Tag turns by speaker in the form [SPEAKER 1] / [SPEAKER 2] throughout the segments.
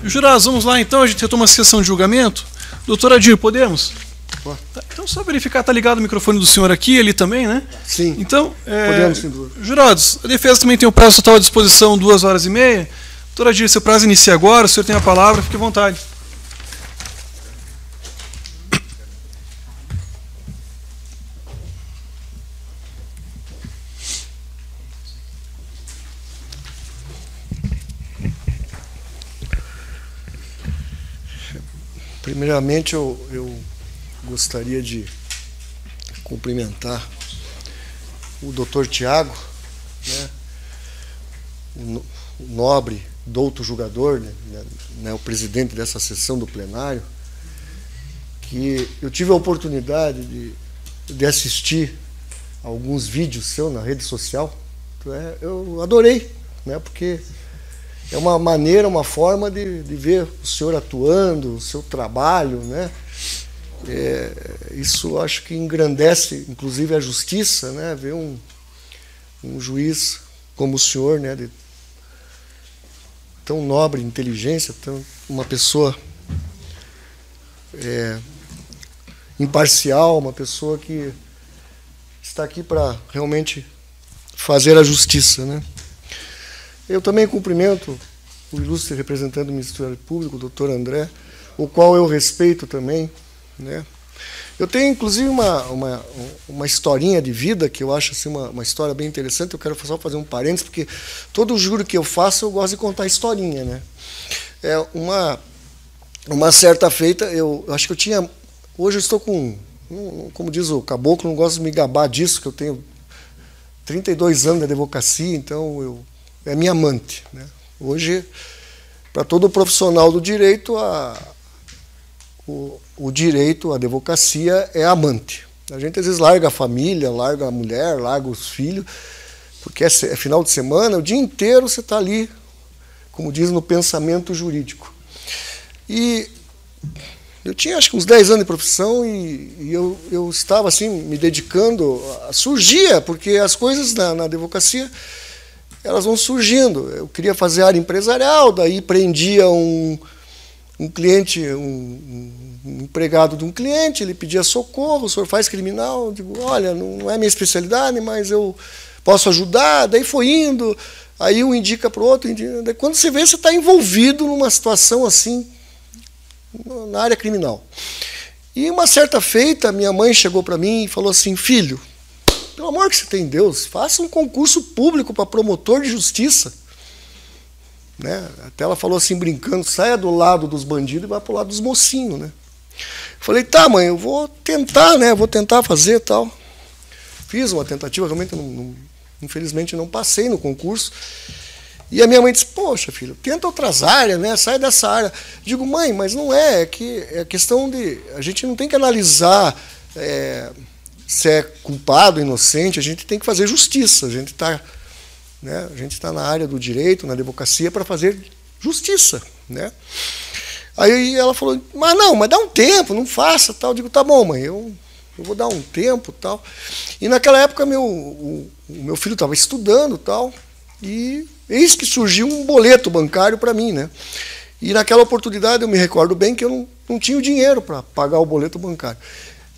[SPEAKER 1] Jurados, vamos lá então, a gente retoma a sessão de julgamento. Doutor Adir, podemos? Tá, então, só verificar, tá ligado o microfone do senhor aqui, ele também, né?
[SPEAKER 2] Sim.
[SPEAKER 1] Então,
[SPEAKER 2] podemos, sim, doutor.
[SPEAKER 1] Jurados, a defesa também tem o prazo total à disposição, 2h30. Doutor Adir, seu prazo inicia agora, o senhor tem a palavra, fique à vontade.
[SPEAKER 2] Primeiramente, eu gostaria de cumprimentar o doutor Tiago, né, o nobre douto julgador, né, o presidente dessa sessão do plenário, que eu tive a oportunidade de assistir alguns vídeos seus na rede social. Eu adorei, né, porque é uma maneira, uma forma de ver o senhor atuando, o seu trabalho, né? Isso acho que engrandece, inclusive, a justiça, né? Ver um juiz como o senhor, né? De tão nobre inteligência, uma pessoa imparcial, uma pessoa que está aqui para realmente fazer a justiça, né? Eu também cumprimento o ilustre representante do Ministério Público, o doutor André, o qual eu respeito também, né? Eu tenho, inclusive, uma historinha de vida que eu acho assim, uma história bem interessante. Eu quero só fazer um parênteses, porque todo júri que eu faço, eu gosto de contar historinha, né? Uma certa feita, eu acho que eu tinha... Hoje eu estou com... Como diz o caboclo, não gosto de me gabar disso, que eu tenho 32 anos de advocacia, então é minha amante, né? Hoje, para todo profissional do direito, o direito, a advocacia é amante. A gente às vezes larga a família, larga a mulher, larga os filhos, porque é final de semana, o dia inteiro você está ali, como diz, no pensamento jurídico. E eu tinha acho que uns 10 anos de profissão e eu estava assim, me dedicando, surgia, porque as coisas na advocacia, elas vão surgindo. Eu queria fazer área empresarial, daí prendia um cliente, um empregado de um cliente, ele pedia socorro, o senhor faz criminal? Eu digo, olha, não é minha especialidade, mas eu posso ajudar. Daí foi indo, aí um indica para o outro, daí quando você vê, você está envolvido numa situação assim, na área criminal. E uma certa feita, minha mãe chegou para mim e falou assim, filho, pelo amor que você tem em Deus, faça um concurso público para promotor de justiça. Né? Até ela falou assim, brincando, saia do lado dos bandidos e vai para o lado dos mocinhos. Né? Falei, tá, mãe, eu vou tentar, né? Vou tentar fazer e tal. Fiz uma tentativa, realmente, infelizmente, não passei no concurso. E a minha mãe disse, poxa, filho, tenta outras áreas, né? Sai dessa área. Digo, mãe, mas não é que é questão de... A gente não tem que analisar... se é culpado, inocente, a gente tem que fazer justiça. A gente está na área do direito, na advocacia, para fazer justiça. Né? Aí ela falou, mas dá um tempo, não faça. Tal. Eu digo, tá bom, mãe, eu vou dar um tempo. Tal. E naquela época o meu filho estava estudando, tal, e eis que surgiu um boleto bancário para mim. Né? E naquela oportunidade eu me recordo bem que eu não tinha o dinheiro para pagar o boleto bancário.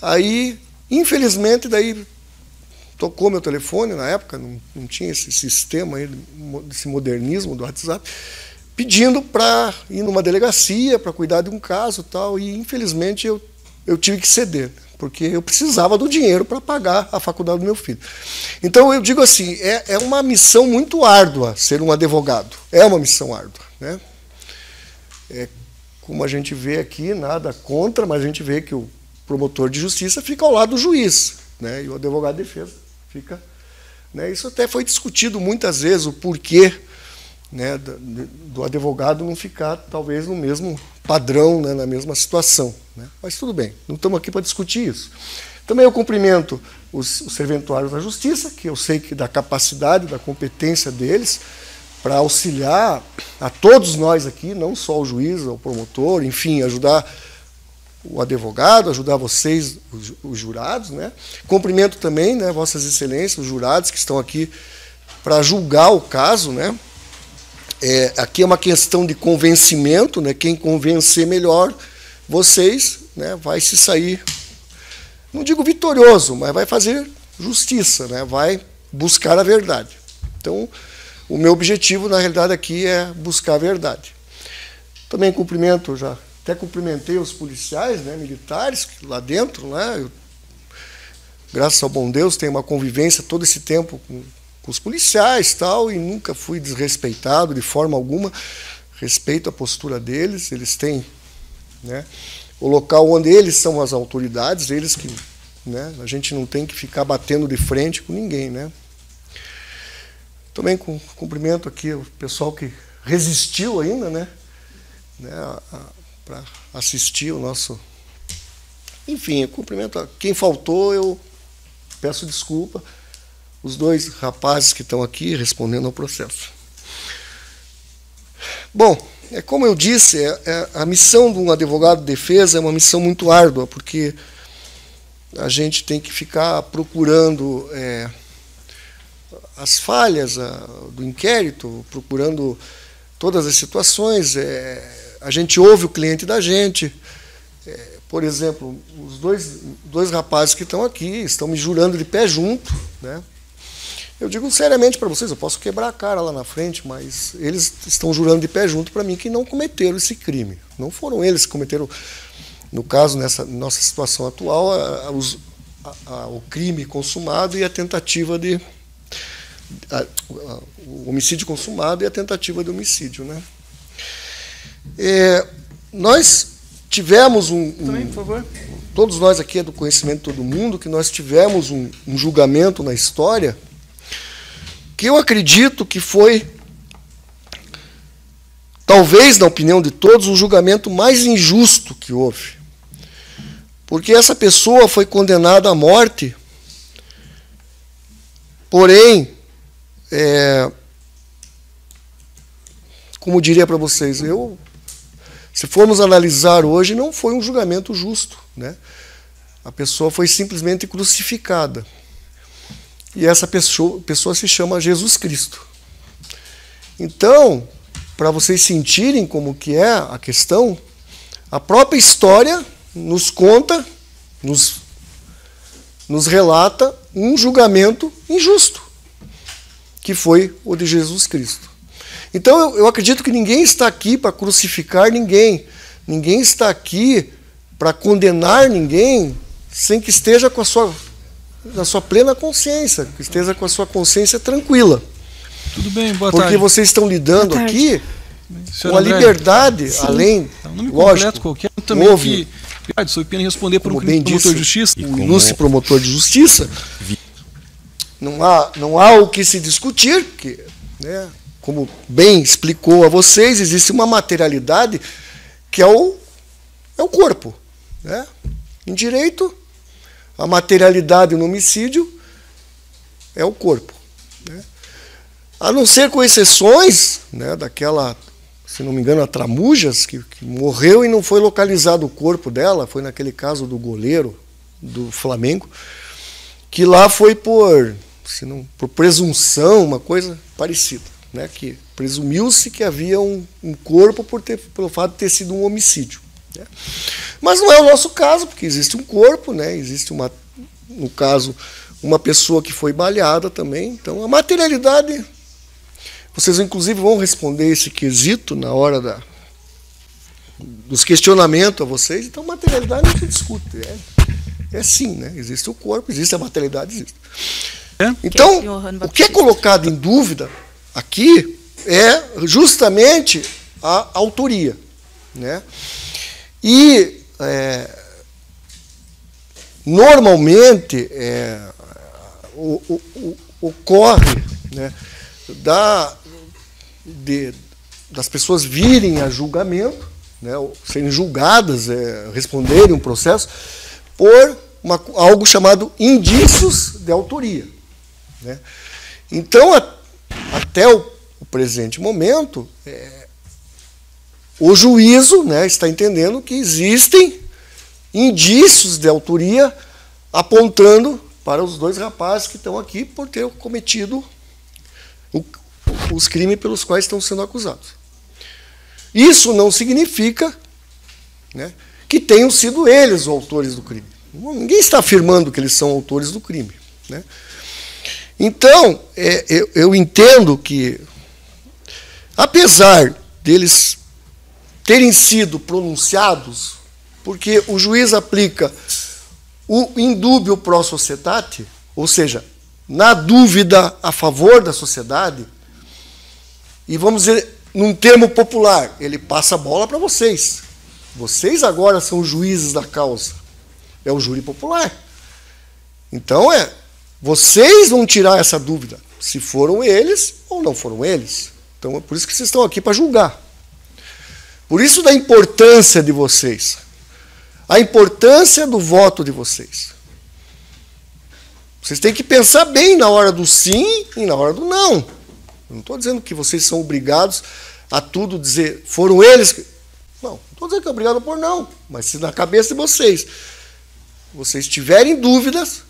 [SPEAKER 2] Aí... Infelizmente, daí tocou meu telefone, na época não tinha esse sistema, aí, esse modernismo do WhatsApp, pedindo para ir numa delegacia, para cuidar de um caso tal, e infelizmente eu tive que ceder, porque eu precisava do dinheiro para pagar a faculdade do meu filho. Então eu digo assim, é uma missão muito árdua ser um advogado, é uma missão árdua. Né? Como a gente vê aqui, nada contra, mas a gente vê que o promotor de justiça fica ao lado do juiz, né? E o advogado de defesa fica... Né? Isso até foi discutido muitas vezes, o porquê, né, do advogado não ficar, talvez, no mesmo padrão, né, na mesma situação. Né? Mas tudo bem, não estamos aqui para discutir isso. Também eu cumprimento os serventuários da justiça, que eu sei que da capacidade, da competência deles, para auxiliar a todos nós aqui, não só o juiz, o promotor, enfim, ajudar o advogado, ajudar vocês, os jurados, né? Cumprimento também, né, Vossas Excelências, os jurados que estão aqui para julgar o caso, né? aqui é uma questão de convencimento, né? Quem convencer melhor vocês, né, vai se sair, não digo vitorioso, mas vai fazer justiça, né? Vai buscar a verdade. Então, o meu objetivo, na realidade, aqui é buscar a verdade. Também cumprimento, já até cumprimentei os policiais, né, militares, lá dentro, né? Eu, graças ao bom Deus, tenho uma convivência todo esse tempo com os policiais tal, e nunca fui desrespeitado de forma alguma. Respeito a postura deles, eles têm, né, o local onde eles são as autoridades, eles que, né, a gente não tem que ficar batendo de frente com ninguém, né. Também cumprimento aqui o pessoal que resistiu ainda, né, para assistir o nosso... Enfim, eu cumprimento quem faltou, eu peço desculpa. Os dois rapazes que estão aqui respondendo ao processo. Bom, como eu disse, a missão de um advogado de defesa é uma missão muito árdua, porque a gente tem que ficar procurando as falhas do inquérito, procurando todas as situações. A gente ouve o cliente da gente. Por exemplo, os dois rapazes que estão aqui estão me jurando de pé junto, né? Eu digo seriamente para vocês, eu posso quebrar a cara lá na frente, mas eles estão jurando de pé junto para mim que não cometeram esse crime. Não foram eles que cometeram, no caso, nessa nossa situação atual, o crime consumado e a tentativa de... o homicídio consumado e a tentativa de homicídio, né? Nós tivemos
[SPEAKER 1] Também, por favor.
[SPEAKER 2] Todos nós aqui é do conhecimento de todo mundo que nós tivemos um julgamento na história que eu acredito que foi, talvez, na opinião de todos, o julgamento mais injusto que houve. Porque essa pessoa foi condenada à morte, porém, como diria para vocês, se formos analisar hoje, não foi um julgamento justo, né? A pessoa foi simplesmente crucificada. E essa pessoa se chama Jesus Cristo. Então, para vocês sentirem como que é a questão, a própria história nos conta, nos relata um julgamento injusto, que foi o de Jesus Cristo. Então, eu acredito que ninguém está aqui para crucificar ninguém. Ninguém está aqui para condenar ninguém sem que esteja na sua plena consciência, que esteja com a sua consciência tranquila.
[SPEAKER 1] Tudo bem, boa
[SPEAKER 2] tarde. Porque vocês estão lidando aqui com a liberdade,
[SPEAKER 1] sim,
[SPEAKER 2] além,
[SPEAKER 1] nome
[SPEAKER 2] lógico,
[SPEAKER 1] qualquer, também
[SPEAKER 2] houve,
[SPEAKER 1] que sob pena responder por um
[SPEAKER 2] bem
[SPEAKER 1] promotor
[SPEAKER 2] disse,
[SPEAKER 1] de justiça.
[SPEAKER 2] O ilustre promotor de justiça, não há o que se discutir, que, né, como bem explicou a vocês, existe uma materialidade que é o corpo, né? Em direito, a materialidade no homicídio é o corpo, né? A não ser com exceções, né, daquela, se não me engano, a Tramujas, que morreu e não foi localizado o corpo dela, foi naquele caso do goleiro do Flamengo, que lá foi por presunção, uma coisa parecida, né, que presumiu-se que havia um corpo pelo fato de ter sido um homicídio, né? Mas não é o nosso caso, porque existe um corpo, né, existe no caso, uma pessoa que foi baleada também. Então, a materialidade, vocês inclusive vão responder esse quesito na hora dos questionamentos a vocês. Então, materialidade não se discute, é sim, né? Existe o corpo, existe a materialidade, existe. Então, o que é colocado em dúvida aqui é justamente a autoria, né? E normalmente ocorre, né, das pessoas virem a julgamento, né, serem julgadas, responderem um processo por algo chamado indícios de autoria, né? Então, até o presente momento, o juízo, né, está entendendo que existem indícios de autoria apontando para os dois rapazes que estão aqui por ter cometido os crimes pelos quais estão sendo acusados. Isso não significa, né, que tenham sido eles os autores do crime. Ninguém está afirmando que eles são autores do crime, né? Então, eu entendo que, apesar deles terem sido pronunciados, porque o juiz aplica o indúbio pro societate, ou seja, na dúvida a favor da sociedade, e vamos dizer, num termo popular, ele passa a bola para vocês. Vocês agora são os juízes da causa. É o júri popular. Então, vocês vão tirar essa dúvida, se foram eles ou não foram eles. Então, é por isso que vocês estão aqui para julgar. Por isso da importância de vocês. A importância do voto de vocês. Vocês têm que pensar bem na hora do sim e na hora do não. Eu não estou dizendo que vocês são obrigados a tudo dizer, foram eles que... Não estou dizendo que é obrigado por não, mas se na cabeça de vocês tiverem dúvidas,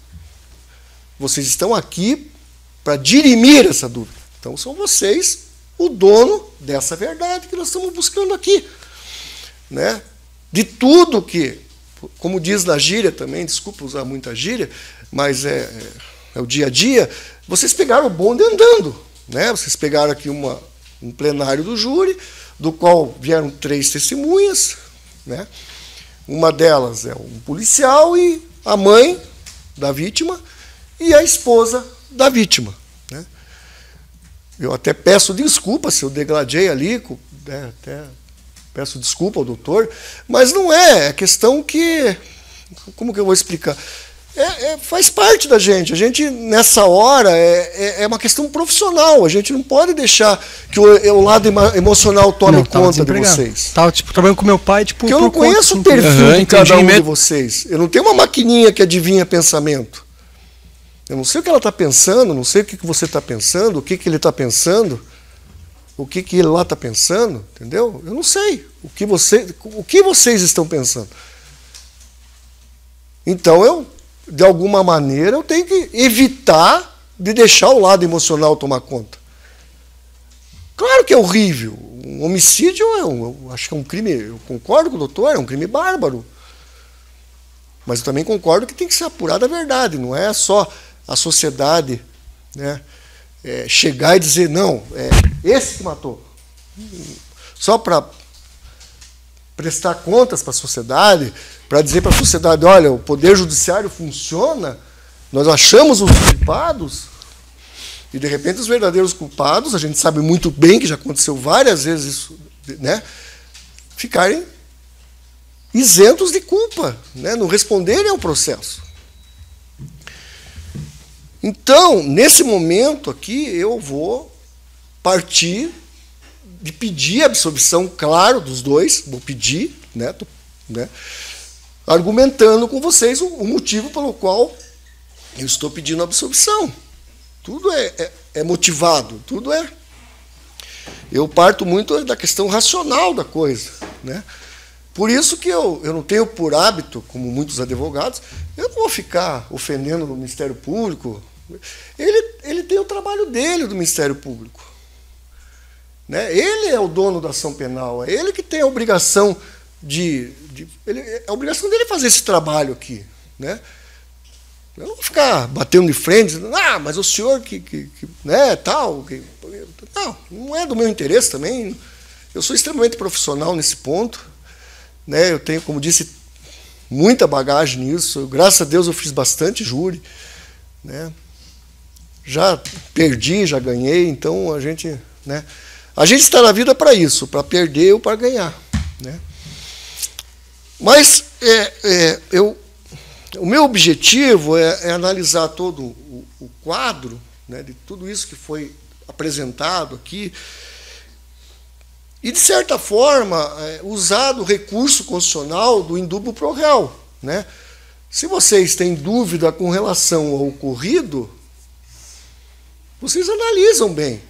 [SPEAKER 2] vocês estão aqui para dirimir essa dúvida. Então são vocês o dono dessa verdade que nós estamos buscando aqui, né? De tudo que, como diz na gíria também, desculpa usar muita gíria, mas é o dia a dia, vocês pegaram o bonde andando, né? Vocês pegaram aqui um plenário do júri, do qual vieram 3 testemunhas, né? Uma delas é um policial e a mãe da vítima e a esposa da vítima, né? Eu até peço desculpa se eu degradei ali, né? Até peço desculpa ao doutor, mas não é questão que... Como que eu vou explicar? Faz parte da gente. A gente, nessa hora, é uma questão profissional. A gente não pode deixar que o lado emocional tome conta de vocês.
[SPEAKER 3] Estava trabalhando com meu pai,
[SPEAKER 2] porque eu não conheço o perfil de cada um de vocês. Eu não tenho uma maquininha que adivinha pensamento. Eu não sei o que ela está pensando, não sei o que você está pensando, o que ele está pensando, o que ele lá está pensando, entendeu? Eu não sei o que vocês estão pensando. Então, de alguma maneira, eu tenho que evitar de deixar o lado emocional tomar conta. Claro que é horrível. Um homicídio eu acho que é um crime, eu concordo com o doutor, é um crime bárbaro. Mas eu também concordo que tem que ser apurada a verdade, não é só a sociedade, né, chegar e dizer, não, esse que matou. Só para prestar contas para a sociedade, para dizer para a sociedade, olha, o Poder Judiciário funciona, nós achamos os culpados, e de repente os verdadeiros culpados, a gente sabe muito bem que já aconteceu várias vezes isso, né, ficarem isentos de culpa, né, não responderem ao processo. Então, nesse momento aqui, eu vou partir de pedir a absolvição, claro, dos dois, vou pedir, né, argumentando com vocês o motivo pelo qual eu estou pedindo a absolvição. Tudo é motivado, tudo é... Eu parto muito da questão racional da coisa, né? Por isso que eu não tenho por hábito, como muitos advogados, eu não vou ficar ofendendo o Ministério Público. Ele tem o trabalho dele do Ministério Público. Né? Ele é o dono da ação penal, é ele que tem a obrigação é a obrigação dele fazer esse trabalho aqui. Né? Eu não vou ficar batendo de frente, dizendo, mas o senhor né, tal... Não é do meu interesse também. Eu sou extremamente profissional nesse ponto. Né? Eu tenho, como disse, muita bagagem nisso. Graças a Deus eu fiz bastante júri. Né? Já perdi, já ganhei, então a gente... Né? A gente está na vida para isso, para perder ou para ganhar. Né? Mas o meu objetivo é analisar todo o quadro, né, de tudo isso que foi apresentado aqui e, de certa forma, usar do recurso constitucional do indúbio pro réu. Né? Se vocês têm dúvida com relação ao ocorrido, vocês analisam bem.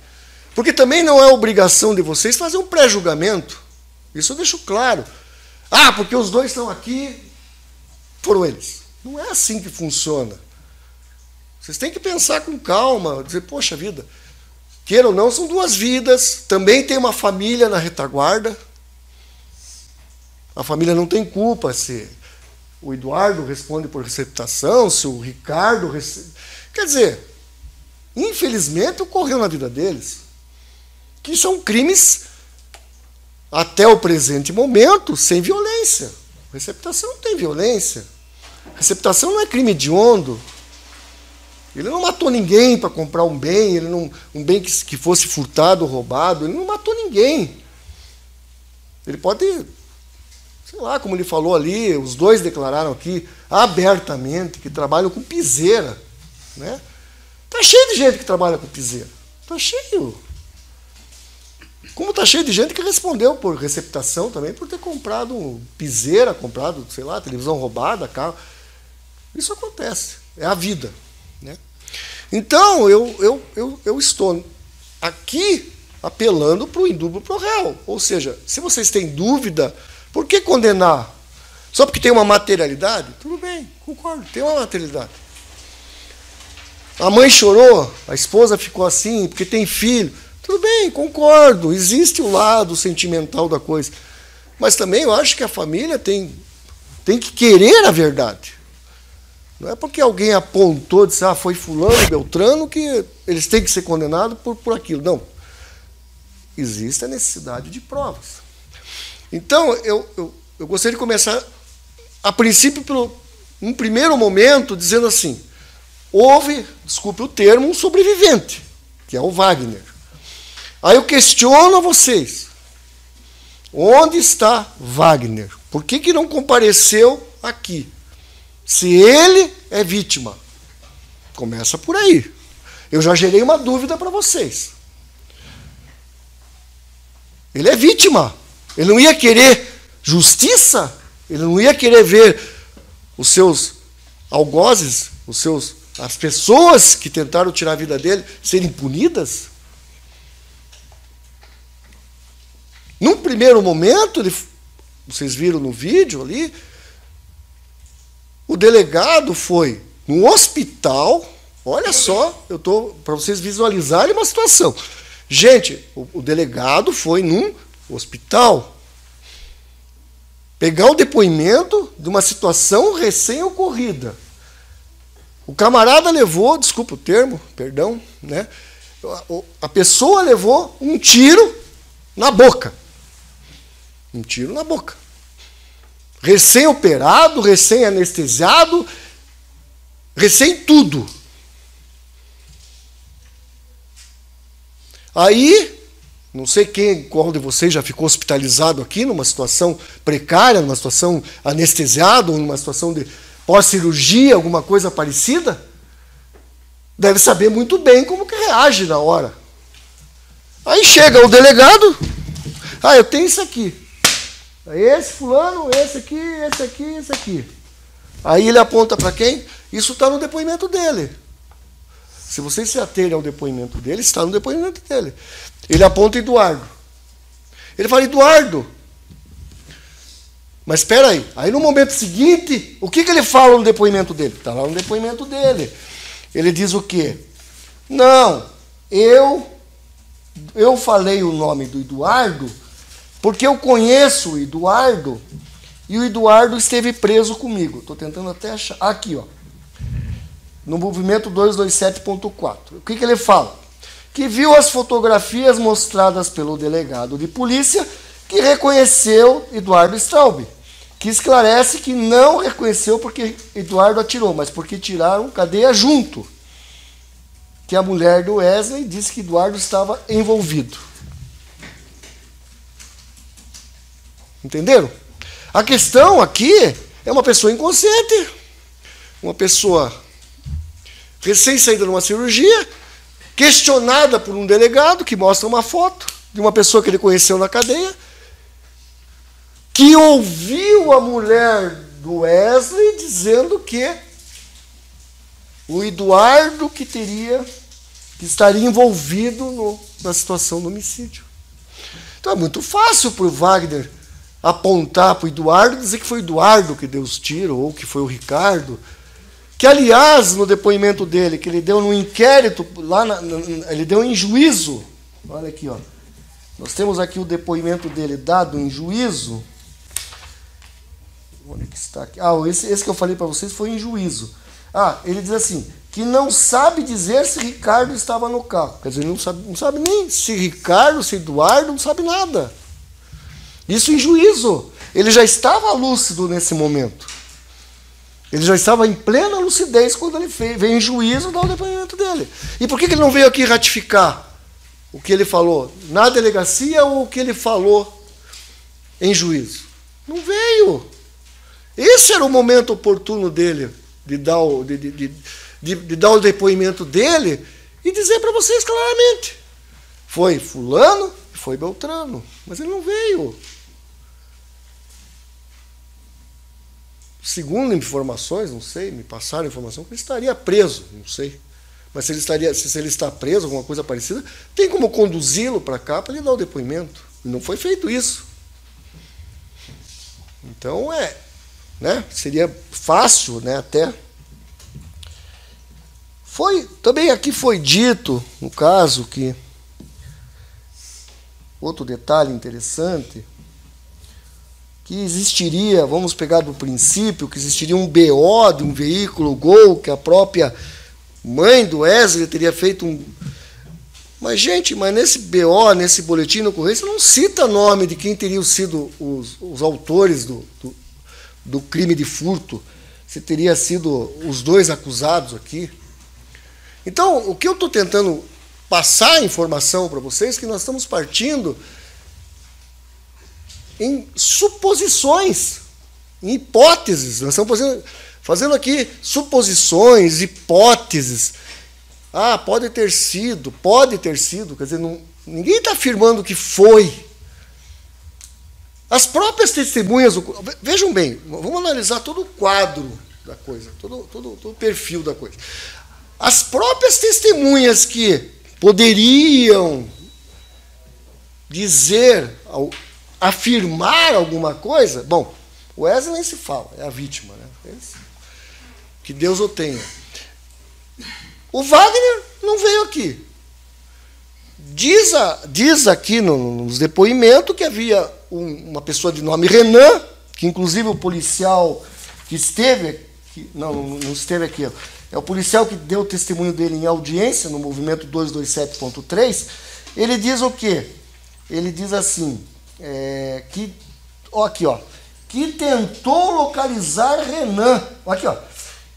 [SPEAKER 2] Porque também não é obrigação de vocês fazer um pré-julgamento. Isso eu deixo claro. Porque os dois estão aqui, foram eles. Não é assim que funciona. Vocês têm que pensar com calma, dizer, poxa vida, Queira ou não, são duas vidas. Também tem uma família na retaguarda. A família não tem culpa se o Eduardo responde por receptação, se o Ricardo... Quer dizer, infelizmente ocorreu na vida deles. Que são crimes, até o presente momento, sem violência. Receptação não tem violência. Receptação não é crime hediondo. Ele não matou ninguém para comprar um bem, um bem que fosse furtado ou roubado. Ele não matou ninguém. Ele pode, sei lá, como ele falou ali, os dois declararam aqui abertamente que trabalham com piseira. Né? Tá cheio de gente que trabalha com piseira. Tá cheio. Como está cheio de gente que respondeu por receptação também, por ter comprado piseira, comprado, sei lá, televisão roubada, carro. Isso acontece, é a vida. Né? Então, eu estou aqui apelando para o indúbio pro réu. Ou seja, se vocês têm dúvida, por que condenar? Só porque tem uma materialidade? Tudo bem, concordo, tem uma materialidade. A mãe chorou, a esposa ficou assim, porque tem filho. Tudo bem, concordo, existe o lado sentimental da coisa. Mas também eu acho que a família tem que querer a verdade. Não é porque alguém apontou, disse, foi fulano, beltrano, que eles têm que ser condenados por aquilo. Não. Existe a necessidade de provas. Então, eu gostaria de começar, a princípio, num primeiro momento, dizendo assim, houve, desculpe o termo, um sobrevivente, que é o Wagner. Aí eu questiono a vocês, onde está Wagner? Por que não compareceu aqui? Se ele é vítima. Começa por aí. Eu já gerei uma dúvida para vocês. Ele é vítima. Ele não ia querer justiça? Ele não ia querer ver os seus algozes, as pessoas que tentaram tirar a vida dele serem punidas? Num primeiro momento, vocês viram no vídeo ali, o delegado foi no hospital, olha só, eu estou para vocês visualizarem uma situação. Gente, o delegado foi num hospital pegar o depoimento de uma situação recém-ocorrida. O camarada levou, desculpa o termo, perdão, né? A pessoa levou um tiro na boca. Um tiro na boca. Recém-operado, recém-anestesiado, recém-tudo. Aí, não sei qual de vocês já ficou hospitalizado aqui, numa situação precária, numa situação anestesiado, numa situação de pós-cirurgia, alguma coisa parecida, deve saber muito bem como que reage na hora. Aí chega o delegado, eu tenho isso aqui. Esse fulano, esse aqui, esse aqui, esse aqui. Aí ele aponta para quem? Isso está no depoimento dele. Se vocês se aterem ao depoimento dele, está no depoimento dele. Ele aponta Eduardo. Ele fala, Eduardo. Mas espera aí. Aí no momento seguinte, o que ele fala no depoimento dele? Está lá no depoimento dele. Ele diz o quê? Não, eu falei o nome do Eduardo porque eu conheço o Eduardo e o Eduardo esteve preso comigo. Estou tentando até achar. Aqui, ó. No movimento 227.4. O que ele fala? Que viu as fotografias mostradas pelo delegado de polícia que reconheceu Eduardo Straub. Que esclarece que não reconheceu porque Eduardo atirou, mas porque tiraram cadeia junto. Que a mulher do Wesley disse que Eduardo estava envolvido. Entenderam? A questão aqui é uma pessoa inconsciente, uma pessoa recém-saída de uma cirurgia, questionada por um delegado que mostra uma foto de uma pessoa que ele conheceu na cadeia, que ouviu a mulher do Wesley dizendo que o Eduardo que estaria envolvido na situação do homicídio. Então é muito fácil para o Wagner apontar para o Eduardo e dizer que foi o Eduardo que deu os tiros, ou que foi o Ricardo, que, aliás, no depoimento dele, que ele deu no inquérito, ele deu em juízo. Olha aqui, ó. Nós temos aqui o depoimento dele dado em juízo. Onde que está aqui? Esse que eu falei para vocês foi em juízo. Ele diz assim, que não sabe dizer se Ricardo estava no carro. Quer dizer, não sabe nem se Ricardo, se Eduardo, não sabe nada. Isso em juízo. Ele já estava lúcido nesse momento. Ele já estava em plena lucidez quando ele veio em juízo dar o depoimento dele. E por que ele não veio aqui ratificar o que ele falou na delegacia ou o que ele falou em juízo? Não veio. Esse era o momento oportuno dele, de dar o depoimento dele e dizer para vocês claramente. Foi fulano e foi Beltrano. Mas ele não veio. Segundo informações, não sei, me passaram informação que ele estaria preso, não sei. Mas se ele está preso, alguma coisa parecida, tem como conduzi-lo para cá para ele dar o depoimento. E não foi feito isso. Então, seria fácil, até. Também aqui foi dito, no caso, que outro detalhe interessante, que existiria, vamos pegar do princípio, que existiria um BO de um veículo Gol, que a própria mãe do Wesley teria feito um... Mas nesse BO, nesse boletim de ocorrência, não cita nome de quem teriam sido os autores do crime de furto, se teria sido os dois acusados aqui. Então, o que eu estou tentando passar a informação para vocês é que nós estamos partindo em suposições, em hipóteses. Nós estamos fazendo aqui suposições, hipóteses. Pode ter sido. Quer dizer, ninguém está afirmando que foi. As próprias testemunhas... Vejam bem, vamos analisar todo o quadro da coisa, todo o perfil da coisa. As próprias testemunhas que poderiam dizer... afirmar alguma coisa, bom, o Wesley nem se fala, é a vítima, que Deus o tenha. O Wagner não veio aqui. Diz aqui nos depoimentos que havia uma pessoa de nome Renan, que inclusive o policial que esteve aqui, não esteve aqui, é o policial que deu o testemunho dele em audiência no movimento 227.3, ele diz o quê? Ele diz assim, que tentou localizar Renan,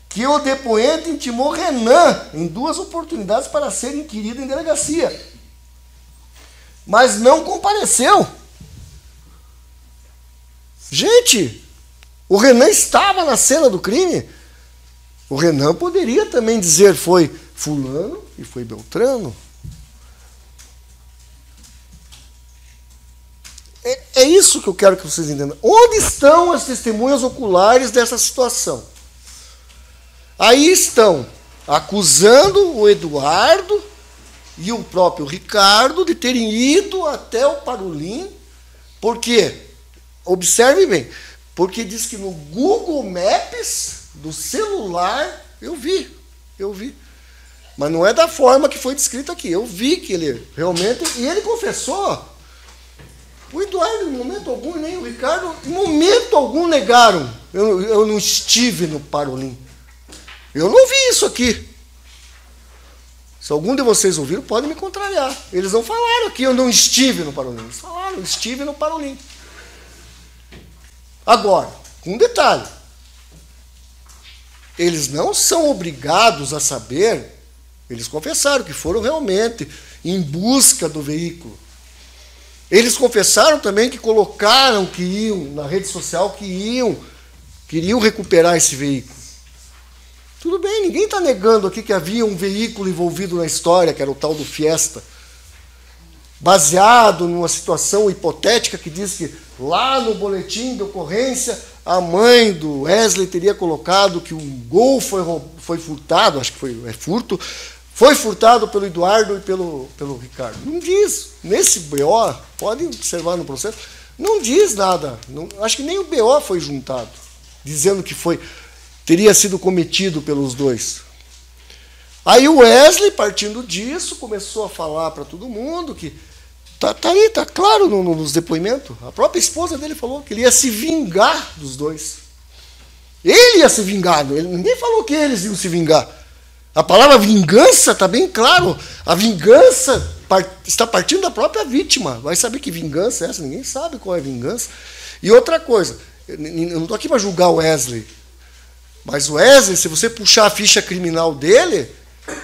[SPEAKER 2] que o depoente intimou Renan em 2 oportunidades para ser inquirido em delegacia, mas não compareceu. Gente, o Renan estava na cena do crime. O Renan poderia também dizer foi fulano e foi Beltrano. É isso que eu quero que vocês entendam. Onde estão as testemunhas oculares dessa situação? Aí estão acusando o Eduardo e o próprio Ricardo de terem ido até o Parolim. Por quê? Observe bem. Porque diz que no Google Maps do celular, eu vi. Mas não é da forma que foi descrito aqui. Eu vi que ele realmente... E ele confessou. O Eduardo, em momento algum, nem o Ricardo, em momento algum negaram. Eu não estive no Parolim. Eu não vi isso aqui. Se algum de vocês ouviram, pode me contrariar. Eles não falaram aqui, eu não estive no Parolim. Eles falaram, eu estive no Parolim. Agora, com um detalhe. Eles não são obrigados a saber, eles confessaram que foram realmente em busca do veículo. Eles confessaram também que colocaram que iam, na rede social, queriam recuperar esse veículo. Tudo bem, ninguém está negando aqui que havia um veículo envolvido na história, que era o tal do Fiesta, baseado numa situação hipotética que diz que lá no boletim de ocorrência a mãe do Wesley teria colocado que um Gol foi furtado, acho que foi furto, foi furtado pelo Eduardo e pelo Ricardo. Não diz. Nesse BO, podem observar no processo, não diz nada. Não, acho que nem o BO foi juntado, dizendo que foi. teria sido cometido pelos dois. Aí o Wesley, partindo disso, começou a falar para todo mundo que tá claro nos depoimentos. A própria esposa dele falou que ele ia se vingar dos dois. Ele ia se vingar, ninguém falou que eles iam se vingar. A palavra vingança está bem claro. A vingança está partindo da própria vítima. Vai saber que vingança é essa? Ninguém sabe qual é a vingança. E outra coisa, eu não estou aqui para julgar o Wesley, mas o Wesley, se você puxar a ficha criminal dele,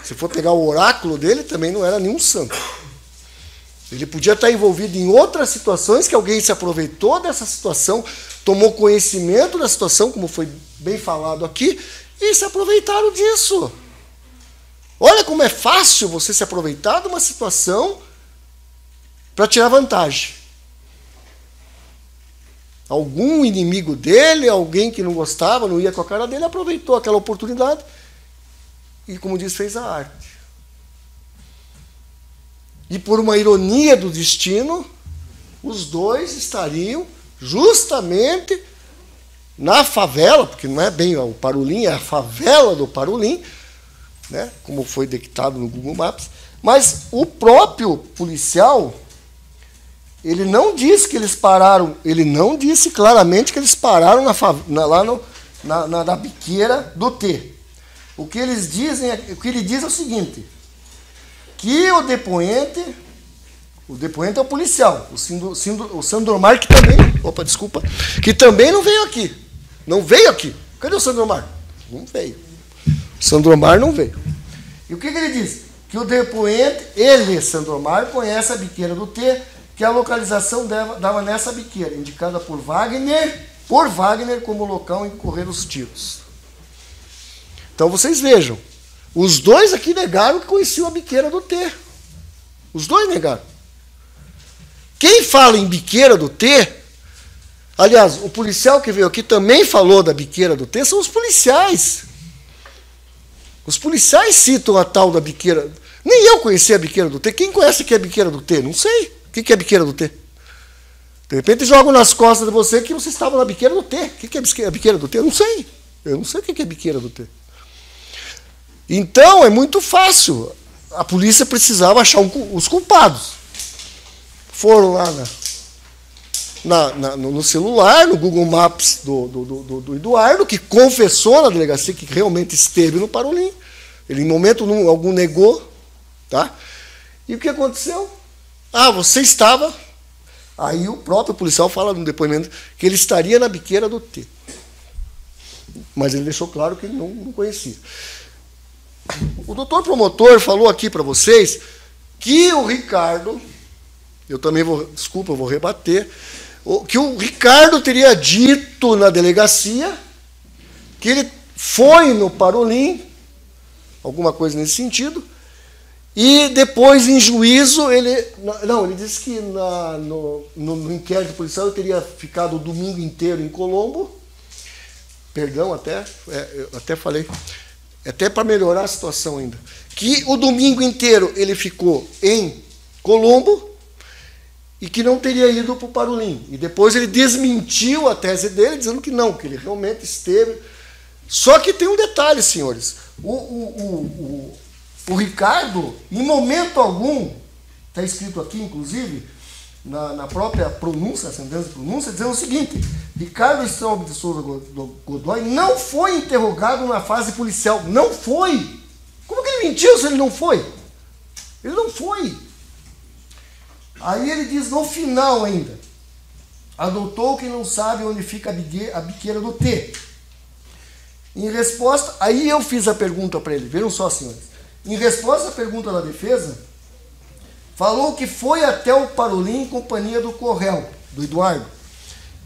[SPEAKER 2] se for pegar o oráculo dele, também não era nenhum santo. Ele podia estar envolvido em outras situações, que alguém se aproveitou dessa situação, tomou conhecimento da situação, como foi bem falado aqui, e se aproveitaram disso. Olha como é fácil você se aproveitar de uma situação para tirar vantagem. Algum inimigo dele, alguém que não gostava, não ia com a cara dele, aproveitou aquela oportunidade e, como diz, fez a arte. E por uma ironia do destino, os dois estariam justamente na favela, porque não é bem o Parolim, é a favela do Parolim, né, como foi detectado no Google Maps, mas o próprio policial, ele não disse que eles pararam, ele não disse claramente que eles pararam lá na biqueira do T. O que ele diz é o seguinte, que o depoente é o policial, o Sandomar, que também não veio aqui. Não veio aqui. Cadê o Sandomar? Não veio. O Sandomar não veio. E o que ele diz? Que o depoente, ele, Sandomar, conhece a biqueira do T, que a localização dava nessa biqueira, indicada por Wagner como local em que ocorreram os tiros. Então vocês vejam, os dois aqui negaram que conheciam a biqueira do T. Os dois negaram. Quem fala em biqueira do T, aliás, o policial que veio aqui também falou da biqueira do T, são os policiais. Os policiais citam a tal da biqueira. Nem eu conhecia a biqueira do T. Quem conhece o que é a biqueira do T? Não sei. O que é a biqueira do T? De repente jogam nas costas de você que você estava na biqueira do T. O que é a biqueira do T? Eu não sei. Eu não sei o que é a biqueira do T. Então, é muito fácil. A polícia precisava achar os culpados. Foram lá no celular, no Google Maps do Eduardo, que confessou na delegacia que realmente esteve no Parolim. Ele, em momento algum, negou. Tá? E o que aconteceu? Ah, você estava... Aí o próprio policial fala no depoimento que ele estaria na biqueira do T. Mas ele deixou claro que ele não conhecia. O doutor promotor falou aqui para vocês que o Ricardo, eu também vou rebater, que o Ricardo teria dito na delegacia que ele foi no Parolim, alguma coisa nesse sentido, e depois, em juízo, ele disse que no inquérito policial ele teria ficado o domingo inteiro em Colombo, perdão, eu até falei, até para melhorar a situação ainda, que o domingo inteiro ele ficou em Colombo e que não teria ido para o Parolim. E depois ele desmentiu a tese dele, dizendo que não, que ele realmente esteve. Só que tem um detalhe, senhores. O Ricardo, em momento algum, está escrito aqui, inclusive, na própria pronúncia, a sentença de pronúncia, dizendo o seguinte: Ricardo Straub de Souza Godoy não foi interrogado na fase policial. Não foi. Como que ele mentiu se ele não foi? Ele não foi. Aí ele diz no final ainda: adotou quem não sabe onde fica a biqueira do T. Em resposta, aí eu fiz a pergunta para ele, vejam só, senhores. Em resposta à pergunta da defesa, falou que foi até o Parolim em companhia do Correl, do Eduardo.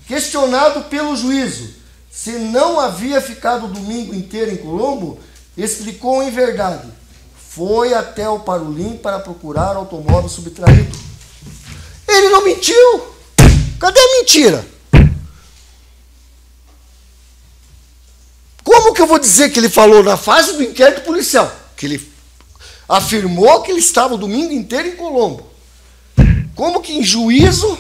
[SPEAKER 2] Questionado pelo juízo se não havia ficado o domingo inteiro em Colombo, explicou em verdade: foi até o Parolim para procurar automóvel subtraído. Ele não mentiu. Cadê a mentira? Como que eu vou dizer que ele falou na fase do inquérito policial? Que ele afirmou que ele estava o domingo inteiro em Colombo. Como que em juízo,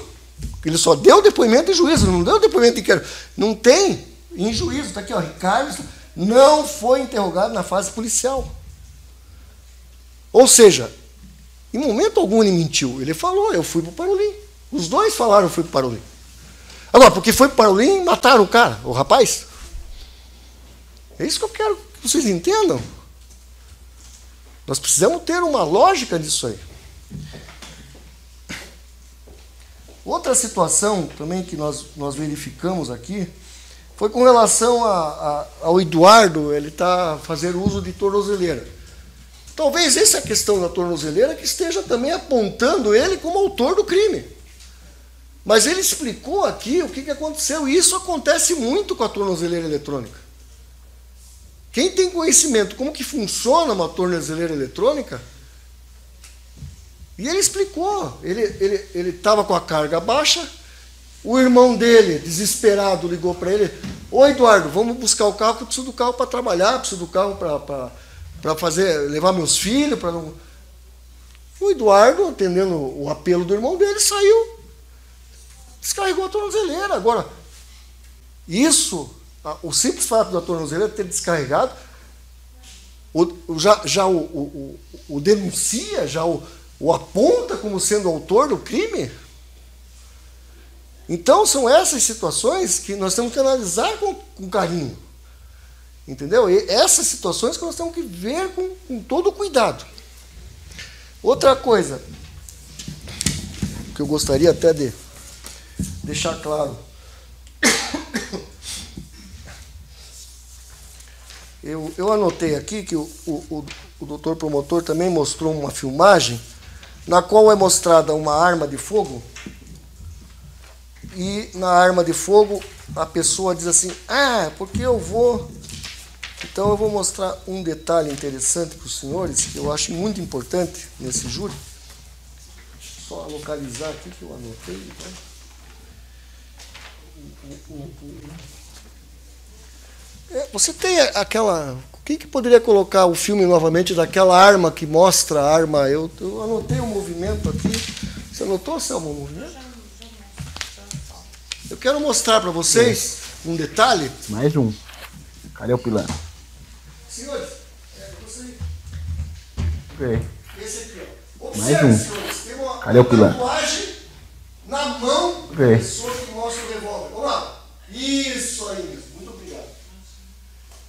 [SPEAKER 2] ele só deu depoimento em juízo, não deu depoimento em inquérito. Não tem em juízo, está aqui, ó, Ricardo, não foi interrogado na fase policial. Ou seja, em momento algum ele mentiu. Ele falou, eu fui para o Parolim. Os dois falaram, eu fui para o Parolim. Agora, porque foi para o Parolim, mataram o cara, o rapaz. É isso que eu quero que vocês entendam. Nós precisamos ter uma lógica disso aí. Outra situação também que nós verificamos aqui foi com relação ao Eduardo, ele está fazendo uso de tornozeleira. Talvez essa questão da tornozeleira que esteja também apontando ele como autor do crime. Mas ele explicou aqui o que aconteceu, e isso acontece muito com a tornozeleira eletrônica. Quem tem conhecimento como que funciona uma tornozeleira eletrônica, e ele explicou, ele estava com a carga baixa, o irmão dele, desesperado, ligou para ele, ô Eduardo, vamos buscar o carro, que eu preciso do carro para trabalhar, preciso do carro para levar meus filhos, para não... O Eduardo, atendendo o apelo do irmão dele, saiu, descarregou a tornozeleira. Agora, isso, o simples fato da tornozeleira ter descarregado, o denuncia, já o aponta como sendo autor do crime. Então, são essas situações que nós temos que analisar com carinho. Entendeu? E essas situações que nós temos que ver com todo cuidado. Outra coisa que eu gostaria até de deixar claro. Eu anotei aqui que o doutor promotor também mostrou uma filmagem na qual é mostrada uma arma de fogo, e na arma de fogo a pessoa diz assim, porque eu vou... Então eu vou mostrar um detalhe interessante para os senhores, que eu acho muito importante nesse júri. Deixa eu só localizar aqui que eu anotei. Você tem aquela... Quem que poderia colocar o filme novamente daquela arma que mostra a arma? Eu anotei um movimento aqui. Você anotou, Selma, o movimento? Eu quero mostrar para vocês um detalhe.
[SPEAKER 3] Mais um. Cadê o pilar?
[SPEAKER 2] Senhores, você...
[SPEAKER 3] Ok.
[SPEAKER 2] Esse aqui, ó.
[SPEAKER 3] Mais
[SPEAKER 2] Observe,
[SPEAKER 3] um.
[SPEAKER 2] senhores, tem uma
[SPEAKER 3] Cadê o pilar?
[SPEAKER 2] tatuagem na mão da pessoa que mostra o revólver. Vamos lá. Isso aí mesmo. Muito obrigado.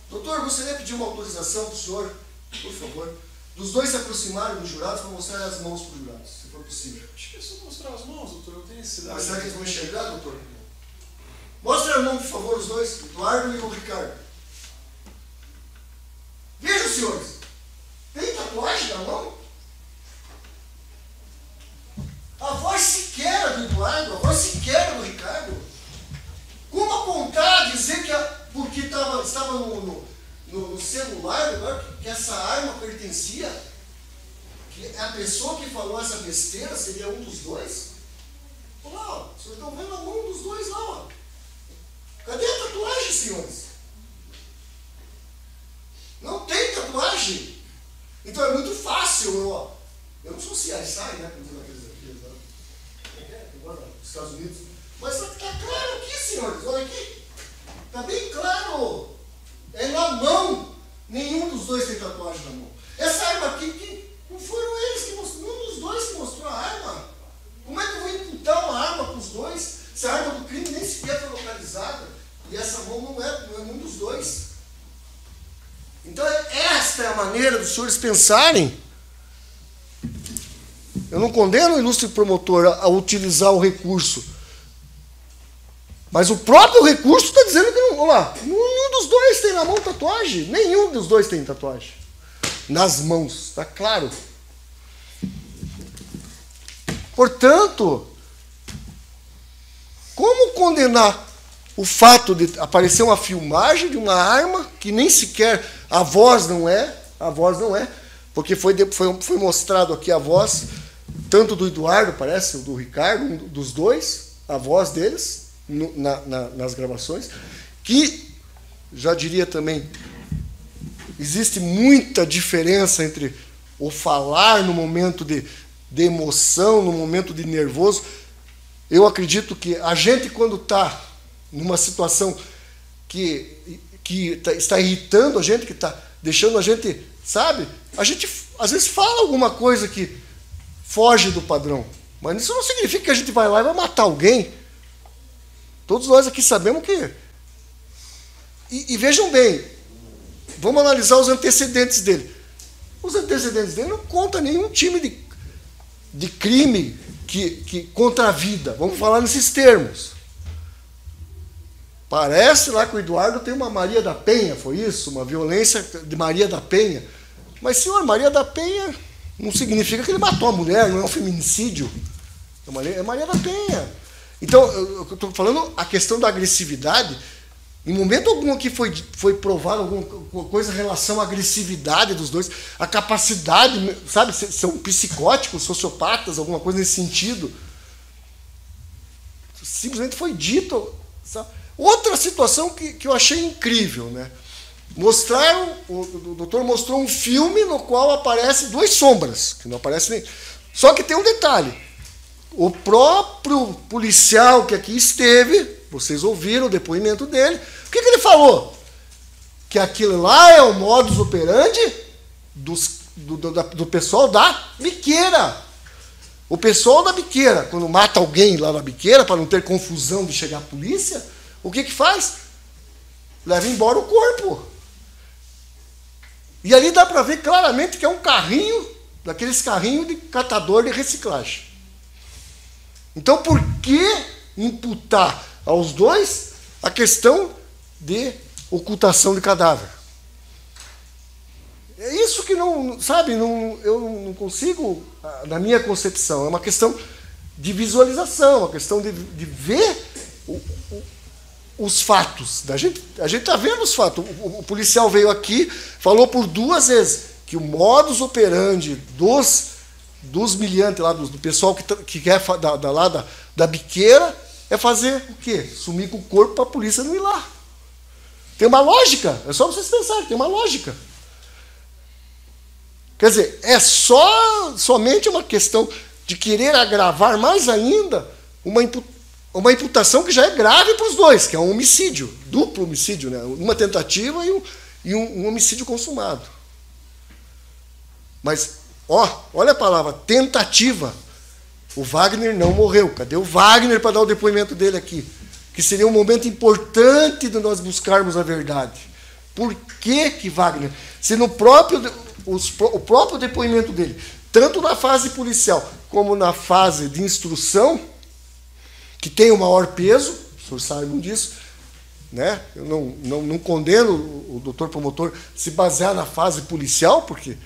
[SPEAKER 2] Doutor, gostaria de pedir uma autorização para o senhor, por favor, dos dois se aproximarem dos jurados para mostrar as mãos para os jurados, se for possível.
[SPEAKER 1] Acho que é só mostrar as mãos, doutor. Eu tenho esse
[SPEAKER 2] Mas será que eles vão enxergar, doutor? Mostre a mão, por favor, os dois, o Eduardo e o Ricardo. Vejam, senhores, tem tatuagem na mão? A voz sequer é do Eduardo, a voz sequer é do Ricardo. Como apontar, dizer que porque estava no celular agora, que essa arma pertencia, que a pessoa que falou essa besteira seria um dos dois? Olha lá, ó, vocês estão vendo a mão dos dois lá, ó. Cadê a tatuagem, senhores? Não tem tatuagem. Então é muito fácil, ó. Eu não sou CSI, né? Como aqueles aqui, agora nos Estados Unidos. Mas está claro aqui, senhores. Olha aqui. Está bem claro. É na mão. Nenhum dos dois tem tatuagem na mão. Essa arma aqui, não foram eles que mostraram. Nenhum dos dois que mostrou a arma. Como é que eu vou imputar uma arma para os dois? Se a arma do crime nem sequer foi localizada. E essa mão não é nenhum dos dois. Então, esta é a maneira dos senhores pensarem. Eu não condeno o ilustre promotor a utilizar o recurso. Mas o próprio recurso está dizendo que não. Olha lá, nenhum dos dois tem na mão tatuagem. Nenhum dos dois tem tatuagem. Nas mãos, está claro. Portanto, como condenar o fato de aparecer uma filmagem de uma arma que nem sequer a voz não é, porque foi mostrado aqui a voz, tanto do Eduardo, parece, do Ricardo, um dos dois, a voz deles, nas gravações, que, já diria também, existe muita diferença entre o falar no momento de emoção, no momento de nervoso. Eu acredito que a gente, quando está numa situação que que está irritando a gente, que está deixando a gente, sabe? A gente, às vezes, fala alguma coisa que foge do padrão. Mas isso não significa que a gente vai lá e vai matar alguém. Todos nós aqui sabemos que... E vejam bem, vamos analisar os antecedentes dele. Os antecedentes dele não contam nenhum time de crime que contra a vida. Vamos falar nesses termos. Parece lá que o Eduardo tem uma Maria da Penha, foi isso? Uma violência de Maria da Penha. Mas, senhor, Maria da Penha não significa que ele matou a mulher, não é um feminicídio. É Maria da Penha. Então, eu estou falando a questão da agressividade. Em momento algum aqui foi provado alguma coisa em relação à agressividade dos dois, a capacidade, sabe, são psicóticos, sociopatas, alguma coisa nesse sentido. Simplesmente foi dito. Sabe? Outra situação que eu achei incrível, né? O doutor mostrou um filme no qual aparecem duas sombras, que não aparece nem. Só que tem um detalhe. O próprio policial que aqui esteve, vocês ouviram o depoimento dele, o que ele falou? Que aquilo lá é o modus operandi do pessoal da biqueira. O pessoal da biqueira, quando mata alguém lá na biqueira, para não ter confusão de chegar a polícia, o que faz? Leva embora o corpo. E ali dá para ver claramente que é um carrinho, daqueles carrinhos de catador de reciclagem. Então, por que imputar aos dois a questão de ocultação de cadáver? É isso que não, sabe, eu não consigo, na minha concepção, é uma questão de visualização, uma questão de ver os fatos. A gente está vendo os fatos. O policial veio aqui, falou por 2 vezes que o modus operandi dos miliantes lá, do pessoal que quer lá da biqueira, é fazer o quê? Sumir com o corpo para a polícia não ir lá. Tem uma lógica, é só vocês pensarem, tem uma lógica. Quer dizer, é somente uma questão de querer agravar mais ainda uma imputação que já é grave para os dois, que é um homicídio, duplo homicídio, né? Uma tentativa e um homicídio consumado. Mas, olha a palavra, tentativa. O Wagner não morreu. Cadê o Wagner para dar o depoimento dele aqui? Que seria um momento importante de nós buscarmos a verdade. Por que Wagner? Se no o próprio depoimento dele, tanto na fase policial como na fase de instrução, que tem o maior peso, os senhores sabem disso, né? Eu não condeno o doutor promotor se basear na fase policial, porque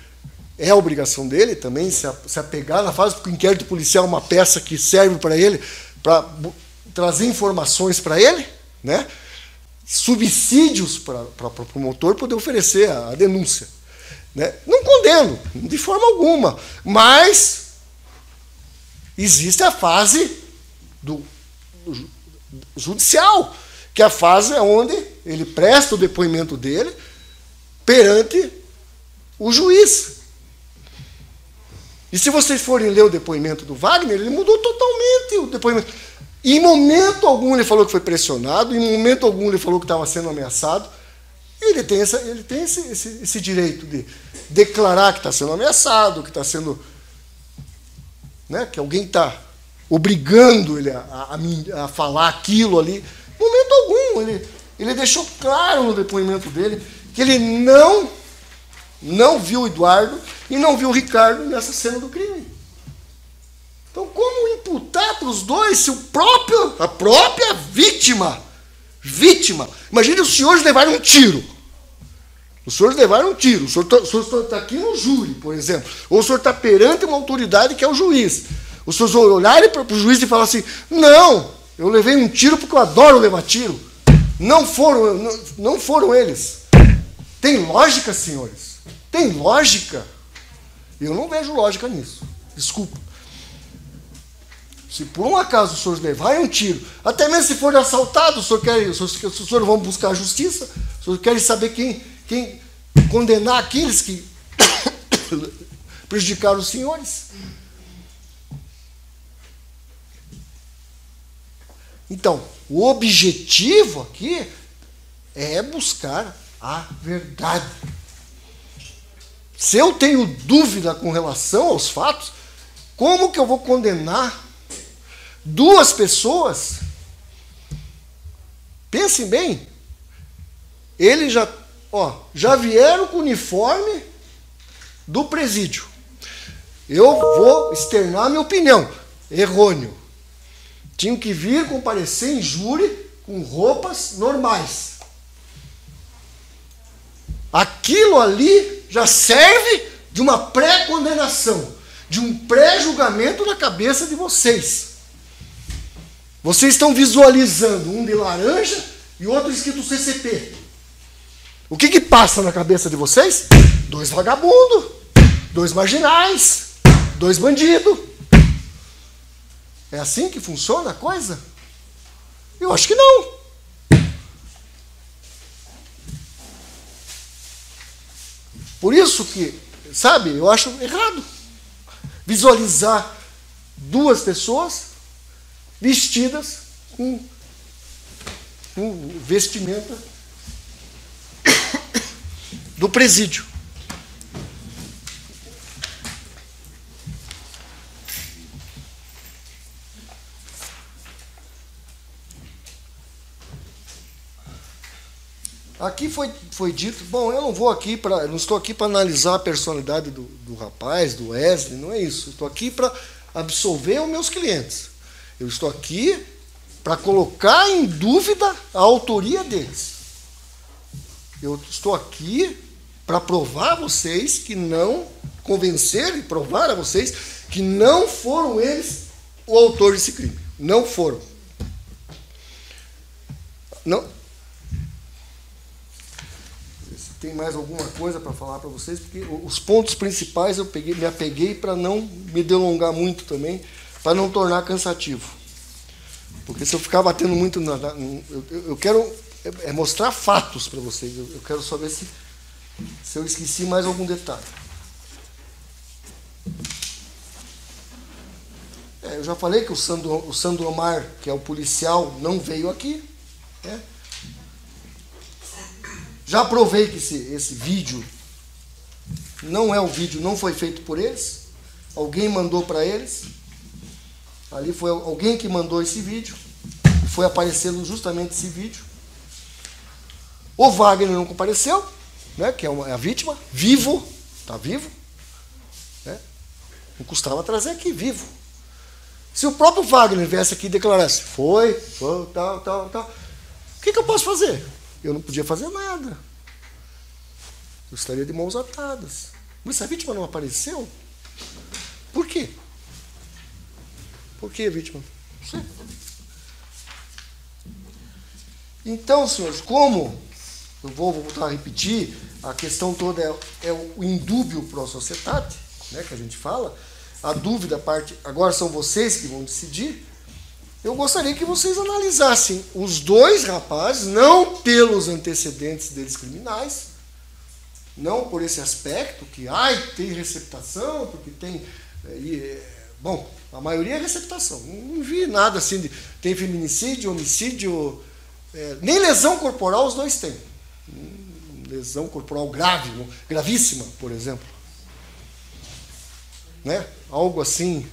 [SPEAKER 2] é a obrigação dele também se apegar na fase, porque o inquérito policial é uma peça que serve para ele, para trazer informações para ele, né? Subsídios para o promotor poder oferecer a denúncia. Né? Não condeno, de forma alguma, mas existe a fase do judicial, que é a fase onde ele presta o depoimento dele perante o juiz. E se vocês forem ler o depoimento do Wagner, ele mudou totalmente o depoimento. Em momento algum ele falou que foi pressionado, em momento algum ele falou que estava sendo ameaçado. Ele tem esse direito de declarar que está sendo ameaçado, que está sendo... Né, que alguém está obrigando ele a falar aquilo ali. Em momento algum, ele deixou claro no depoimento dele que ele não viu o Eduardo e não viu o Ricardo nessa cena do crime. Então, como imputar para os dois se a própria vítima... Imagine os senhores levarem um tiro. Os senhores levaram um tiro. O senhor está aqui no júri, por exemplo. Ou o senhor está perante uma autoridade que é o juiz. Os senhores olharem para o juiz e falar assim: não, eu levei um tiro porque eu adoro levar tiro. Não foram eles. Tem lógica, senhores? Tem lógica? Eu não vejo lógica nisso. Desculpa. Se por um acaso os senhores levarem um tiro, até mesmo se forem assaltados, os senhores vão buscar a justiça, os senhores querem saber quem condenar aqueles que prejudicaram os senhores. Então, o objetivo aqui é buscar a verdade. Se eu tenho dúvida com relação aos fatos, como que eu vou condenar duas pessoas? Pensem bem, eles já vieram com o uniforme do presídio. Eu vou externar minha opinião. Errôneo. Tinham que vir comparecer em júri com roupas normais. Aquilo ali já serve de uma pré-condenação, de um pré-julgamento na cabeça de vocês. Vocês estão visualizando um de laranja e outro escrito CCP. O que passa na cabeça de vocês? 2 vagabundos, 2 marginais, 2 bandidos. É assim que funciona a coisa? Eu acho que não. Por isso que, sabe, eu acho errado visualizar 2 pessoas vestidas com vestimenta do presídio. Aqui foi dito, bom, eu não estou aqui para analisar a personalidade do rapaz, do Wesley, não é isso. Eu estou aqui para absolver os meus clientes. Eu estou aqui para colocar em dúvida a autoria deles. Eu estou aqui para provar a vocês que não, convencer e provar a vocês que não foram eles o autor desse crime. Não foram. Não. Tem mais alguma coisa para falar para vocês? Porque os pontos principais eu me apeguei para não me delongar muito também, para não tornar cansativo. Porque se eu ficar batendo muito eu quero mostrar fatos para vocês. Eu quero só ver se eu esqueci mais algum detalhe. Eu já falei que o Sandro Omar, que é o policial, não veio aqui. Né? Já provei que esse vídeo não foi feito por eles. Alguém mandou para eles. Ali foi alguém que mandou esse vídeo. Foi aparecendo justamente esse vídeo. O Wagner não compareceu, né, que é a vítima, vivo, está vivo. Né? Não custava trazer aqui, vivo. Se o próprio Wagner viesse aqui e declarasse, foi, tal. O que eu posso fazer? Eu não podia fazer nada. Eu estaria de mãos atadas. Mas a vítima não apareceu? Por quê? Por que, vítima? Não sei. Então, senhores, como eu vou voltar a repetir, a questão toda é o indúbio pro societate, né, que a gente fala, a dúvida parte, agora são vocês que vão decidir. Eu gostaria que vocês analisassem os 2 rapazes, não pelos antecedentes deles criminais, não por esse aspecto que tem receptação, porque tem... bom, a maioria é receptação. Não vi nada assim de... Tem feminicídio, homicídio... nem lesão corporal os 2 têm. Lesão corporal grave, gravíssima, por exemplo. Né? Algo assim...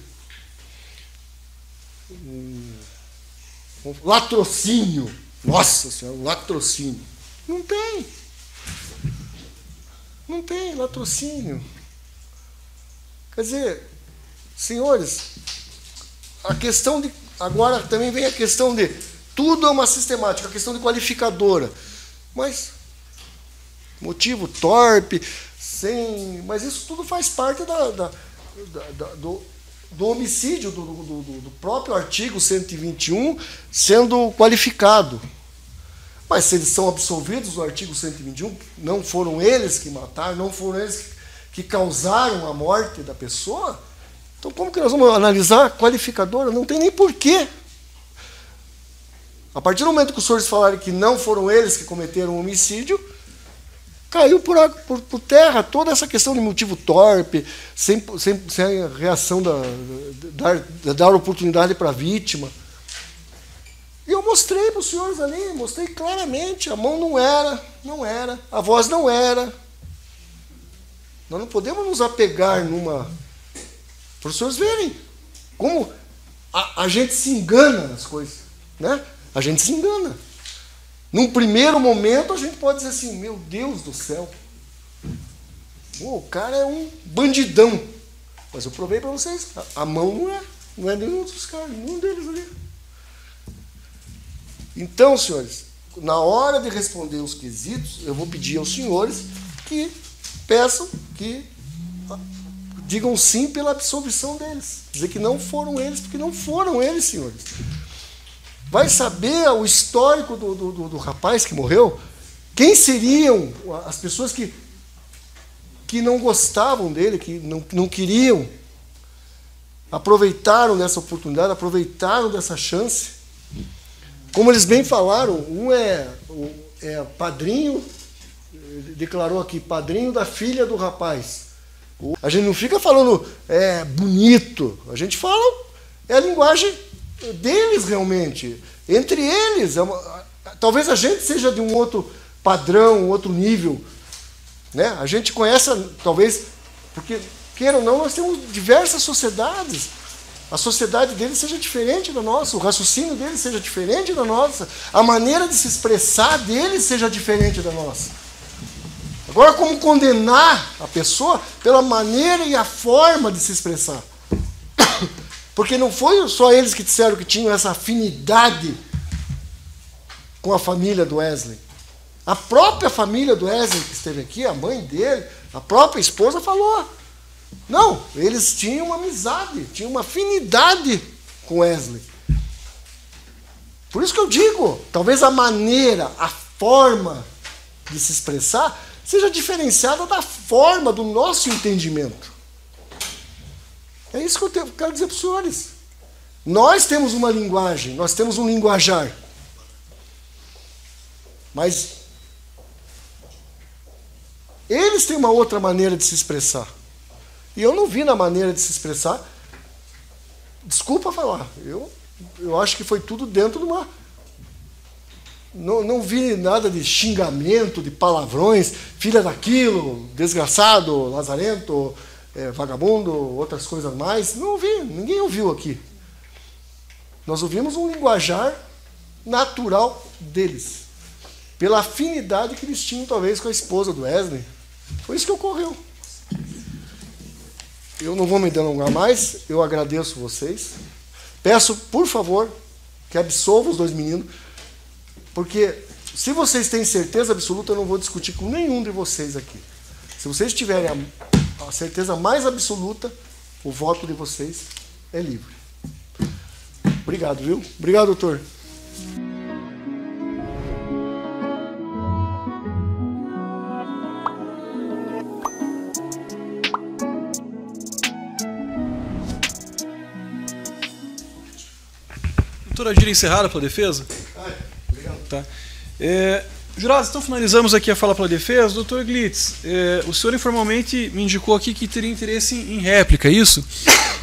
[SPEAKER 2] latrocínio. Nossa Senhora, um latrocínio. Não tem. Não tem latrocínio. Quer dizer, senhores, a questão de... Agora também vem a questão de... Tudo é uma sistemática, a questão de qualificadora. Mas, motivo torpe, sem... Mas isso tudo faz parte do homicídio, do próprio artigo 121 sendo qualificado. Mas se eles são absolvidos do artigo 121, não foram eles que mataram, não foram eles que causaram a morte da pessoa, então como que nós vamos analisar a qualificadora? Não tem nem porquê. A partir do momento que os senhores falarem que não foram eles que cometeram o homicídio, caiu por terra toda essa questão de motivo torpe, sem a reação dar oportunidade para a vítima. E eu mostrei para os senhores ali, mostrei claramente, a mão não era, a voz não era. Nós não podemos nos apegar numa... Para os senhores verem como a gente se engana nas coisas, né? A gente se engana. Num primeiro momento, a gente pode dizer assim, meu Deus do céu, o cara é um bandidão. Mas eu provei para vocês, a mão não é nenhum dos caras, nenhum deles ali. Então, senhores, na hora de responder os quesitos, eu vou pedir aos senhores que peçam, que digam sim pela absolvição deles. Dizer que não foram eles, porque não foram eles, senhores. Vai saber o histórico do rapaz que morreu? Quem seriam as pessoas que não gostavam dele, que não queriam, aproveitaram dessa oportunidade, aproveitaram dessa chance? Como eles bem falaram, um é padrinho, ele declarou aqui, padrinho da filha do rapaz. A gente não fica falando bonito, a gente fala a linguagem deles realmente. Entre eles, talvez a gente seja de um outro padrão, um outro nível, né? A gente conhece, talvez, porque, queira ou não, nós temos diversas sociedades. A sociedade deles seja diferente da nossa, o raciocínio deles seja diferente da nossa, a maneira de se expressar deles seja diferente da nossa. Agora, como condenar a pessoa pela maneira e a forma de se expressar? Porque não foi só eles que disseram que tinham essa afinidade com a família do Wesley. A própria família do Wesley que esteve aqui, a mãe dele, a própria esposa falou. Não, eles tinham uma amizade, tinham uma afinidade com Wesley. Por isso que eu digo, talvez a maneira, a forma de se expressar seja diferenciada da forma do nosso entendimento. É isso que eu quero dizer para os senhores. Nós temos uma linguagem, nós temos um linguajar. Mas eles têm uma outra maneira de se expressar. E eu não vi na maneira de se expressar, desculpa falar, eu acho que foi tudo dentro de uma... Não vi nada de xingamento, de palavrões, filha daquilo, desgraçado, lazarento, vagabundo, outras coisas mais. Não ouvi, ninguém ouviu aqui. Nós ouvimos um linguajar natural deles, pela afinidade que eles tinham, talvez, com a esposa do Wesley. Foi isso que ocorreu. Eu não vou me delongar mais, eu agradeço vocês. Peço, por favor, que absolvam os dois meninos, porque se vocês têm certeza absoluta, eu não vou discutir com nenhum de vocês aqui. Se vocês tiverem a certeza mais absoluta, o voto de vocês é livre. Obrigado, viu? Obrigado, doutor.
[SPEAKER 1] Doutora Adira, encerrada pela defesa?
[SPEAKER 2] Obrigado.
[SPEAKER 1] Tá. Jurados, então finalizamos aqui a fala pela defesa. Doutor Glitz, o senhor informalmente me indicou aqui que teria interesse em réplica, é isso?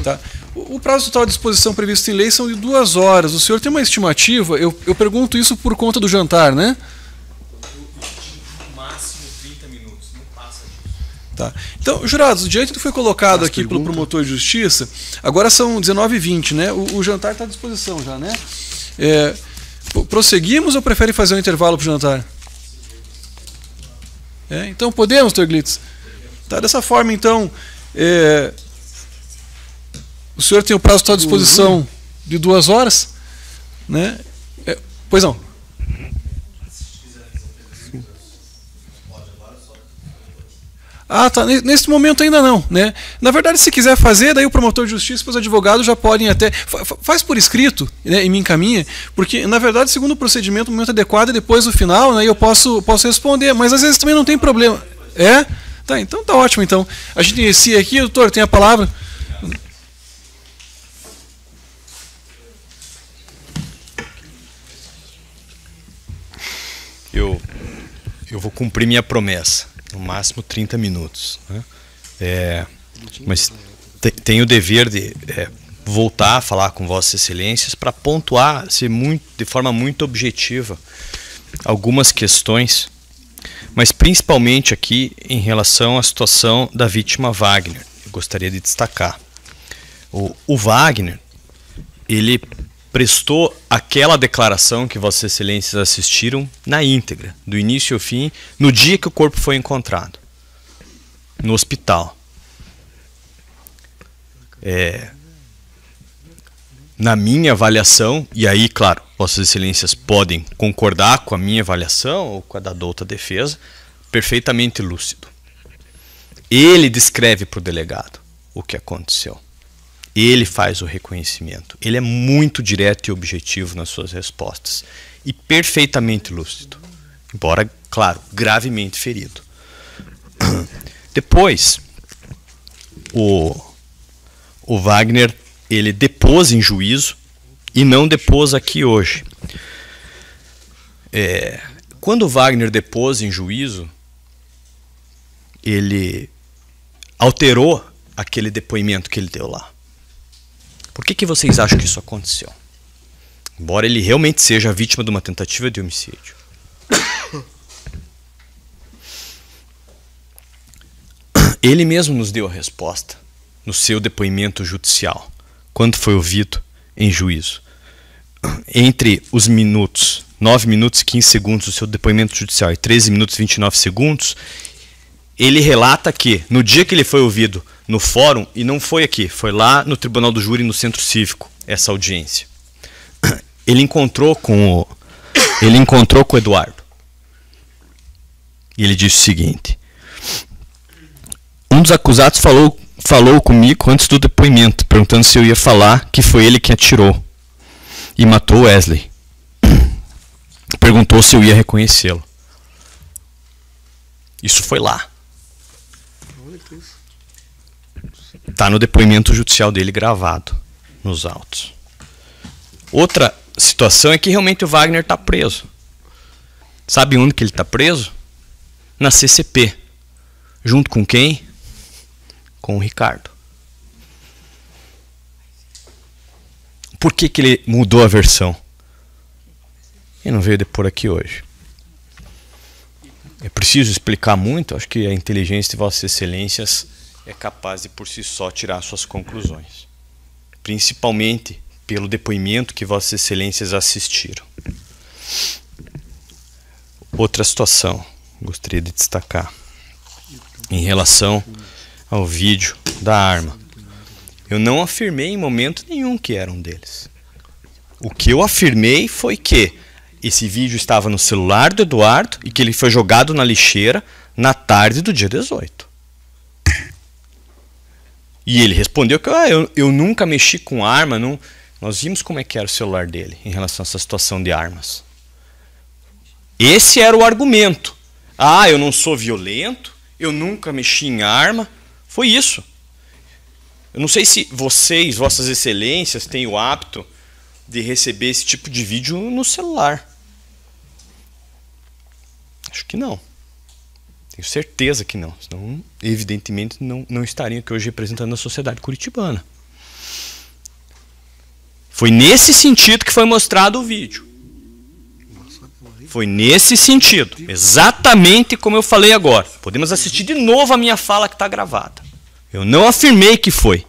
[SPEAKER 1] Tá. O prazo total de disposição previsto em lei são de 2 horas. O senhor tem uma estimativa? Eu pergunto isso por conta do jantar, né?
[SPEAKER 4] No máximo 30 minutos, não passa disso.
[SPEAKER 1] Tá. Então, jurados, diante do que foi colocado aqui pelo promotor de justiça, agora são 19h20, né? O jantar está à disposição já, né? Prosseguimos ou prefere fazer um intervalo para o jantar? Então podemos, Dr. Glitz? Tá, dessa forma, então, o senhor tem o prazo total à disposição de 2 horas, né? Pois não. Ah, tá. Nesse momento ainda não, né? Na verdade, se quiser fazer, daí o promotor de justiça e os advogados já podem até... Faz por escrito, né, e me encaminha, porque, na verdade, segundo o procedimento, o momento adequado é depois do final, né, e eu posso responder, mas às vezes também não tem problema. Tá, então tá ótimo, então. A gente inicia aqui, doutor, tem a palavra.
[SPEAKER 4] Eu vou cumprir minha promessa. No máximo 30 minutos. Né? Mas tenho o dever de
[SPEAKER 5] voltar a falar com Vossas Excelências para pontuar de forma muito objetiva algumas questões, mas principalmente aqui em relação à situação da vítima Wagner. Eu gostaria de destacar. O Wagner, ele prestou aquela declaração que Vossas Excelências assistiram na íntegra, do início ao fim, no dia que o corpo foi encontrado, no hospital. Na minha avaliação, e aí, claro, Vossas Excelências podem concordar com a minha avaliação ou com a da douta defesa, perfeitamente lúcido. Ele descreve para o delegado o que aconteceu. Ele faz o reconhecimento. Ele é muito direto e objetivo nas suas respostas. E perfeitamente lúcido. Embora, claro, gravemente ferido. Depois, o Wagner, ele depôs em juízo e não depôs aqui hoje. Quando o Wagner depôs em juízo, ele alterou aquele depoimento que ele deu lá. Por que vocês acham que isso aconteceu? Embora ele realmente seja vítima de uma tentativa de homicídio. Ele mesmo nos deu a resposta no seu depoimento judicial, quando foi ouvido em juízo. Entre os minutos, 9 minutos e 15 segundos do seu depoimento judicial e 13 minutos e 29 segundos, ele relata que no dia que ele foi ouvido no fórum, e não foi aqui, foi lá no Tribunal do Júri, no Centro Cívico, essa audiência, ele encontrou com o Eduardo. E ele disse o seguinte: um dos acusados falou comigo antes do depoimento, perguntando se eu ia falar que foi ele que atirou e matou Wesley. Perguntou se eu ia reconhecê-lo. Isso foi lá. Está no depoimento judicial dele gravado nos autos. Outra situação é que realmente o Wagner está preso. Sabe onde que ele está preso? Na CCP. Junto com quem? Com o Ricardo. Por que ele mudou a versão? Ele não veio depor aqui hoje. É preciso explicar muito? Acho que a inteligência de Vossas Excelências é capaz de por si só tirar suas conclusões. Principalmente pelo depoimento que Vossas Excelências assistiram. Outra situação gostaria de destacar em relação ao vídeo da arma. Eu não afirmei em momento nenhum que era um deles. O que eu afirmei foi que esse vídeo estava no celular do Eduardo e que ele foi jogado na lixeira na tarde do dia 18. E ele respondeu que eu nunca mexi com arma. Não. Nós vimos como é que era o celular dele em relação a essa situação de armas. Esse era o argumento. Eu não sou violento, eu nunca mexi em arma. Foi isso. Eu não sei se vocês, Vossas Excelências, têm o hábito de receber esse tipo de vídeo no celular. Acho que não. Tenho certeza que não. Senão, evidentemente, não estariam aqui hoje representando a sociedade curitibana. Foi nesse sentido que foi mostrado o vídeo. Foi nesse sentido. Exatamente como eu falei agora. Podemos assistir de novo a minha fala que está gravada. Eu não afirmei que foi.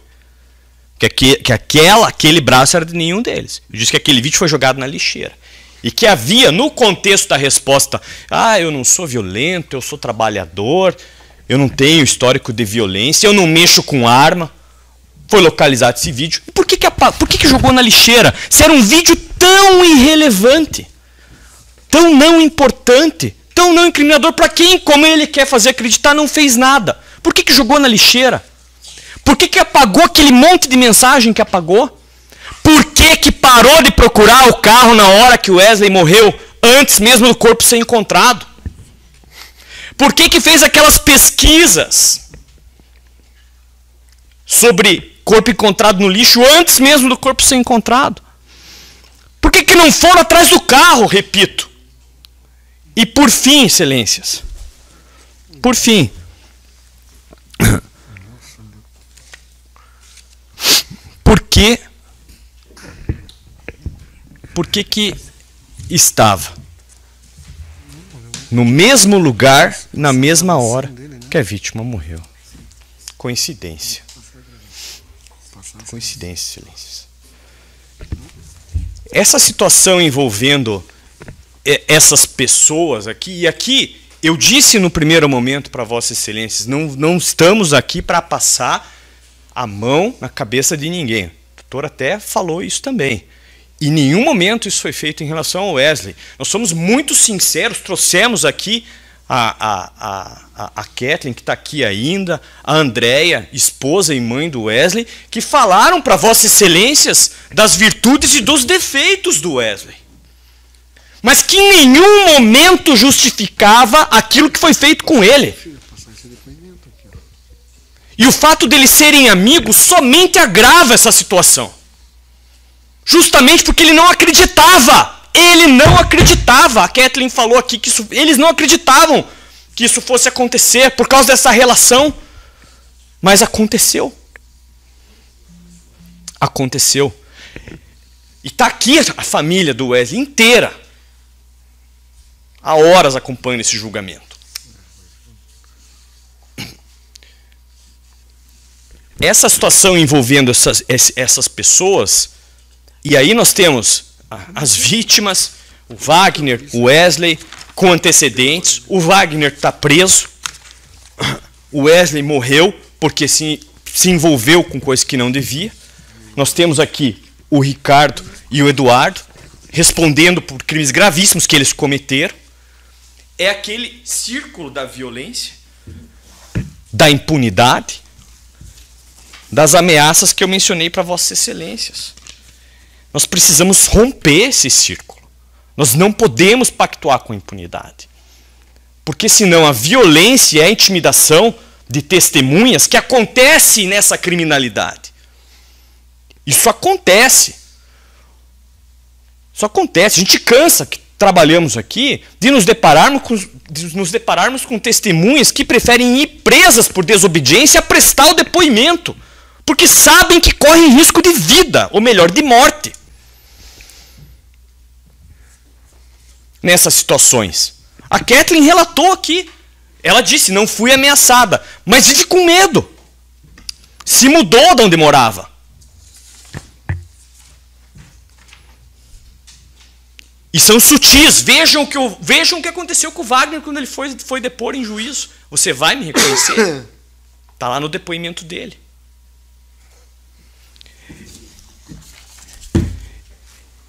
[SPEAKER 5] Que aquele braço era de nenhum deles. Eu disse que aquele vídeo foi jogado na lixeira. E que havia, no contexto da resposta, eu não sou violento, eu sou trabalhador, eu não tenho histórico de violência, eu não mexo com arma. Foi localizado esse vídeo. E por que jogou na lixeira? Se era um vídeo tão irrelevante, tão não importante, tão não incriminador, para quem, como ele quer fazer acreditar, não fez nada? Por que jogou na lixeira? Por que apagou aquele monte de mensagem que apagou? Por que parou de procurar o carro na hora que o Wesley morreu, antes mesmo do corpo ser encontrado? Por que fez aquelas pesquisas sobre corpo encontrado no lixo antes mesmo do corpo ser encontrado? Por que não foram atrás do carro, repito? E por fim, Excelências, por fim, por que por que estava no mesmo lugar, na mesma hora que a vítima morreu. Coincidência. Coincidência, excelências. Essa situação envolvendo essas pessoas aqui, e aqui eu disse no primeiro momento para Vossas Excelências, não estamos aqui para passar a mão na cabeça de ninguém. O doutor até falou isso também. Em nenhum momento isso foi feito em relação ao Wesley. Nós somos muito sinceros, trouxemos aqui a Kathleen, que está aqui ainda, a Andréia, esposa e mãe do Wesley, que falaram para Vossas Excelências das virtudes e dos defeitos do Wesley. Mas que em nenhum momento justificava aquilo que foi feito com ele. E o fato deles serem amigos somente agrava essa situação. Justamente porque ele não acreditava. Ele não acreditava. A Kathleen falou aqui que eles não acreditavam que isso fosse acontecer por causa dessa relação. Mas aconteceu. Aconteceu. E está aqui a família do Wesley inteira. Há horas acompanhando esse julgamento. Essa situação envolvendo essas pessoas, e aí nós temos as vítimas, o Wagner, o Wesley, com antecedentes. O Wagner está preso. O Wesley morreu porque se envolveu com coisas que não devia. Nós temos aqui o Ricardo e o Eduardo respondendo por crimes gravíssimos que eles cometeram. É aquele círculo da violência, da impunidade, das ameaças que eu mencionei para Vossas Excelências. Nós precisamos romper esse círculo. Nós não podemos pactuar com a impunidade. Porque senão a violência e a intimidação de testemunhas que acontece nessa criminalidade. Isso acontece. Isso acontece. A gente cansa que trabalhamos aqui de nos depararmos com testemunhas que preferem ir presas por desobediência a prestar o depoimento. Porque sabem que correm risco de vida, ou melhor, de morte. Nessas situações. A Kathleen relatou aqui. Ela disse, não fui ameaçada, mas vive com medo. Se mudou de onde morava. E são sutis. Vejam o que aconteceu com o Wagner quando ele foi depor em juízo. Você vai me reconhecer? Está lá no depoimento dele.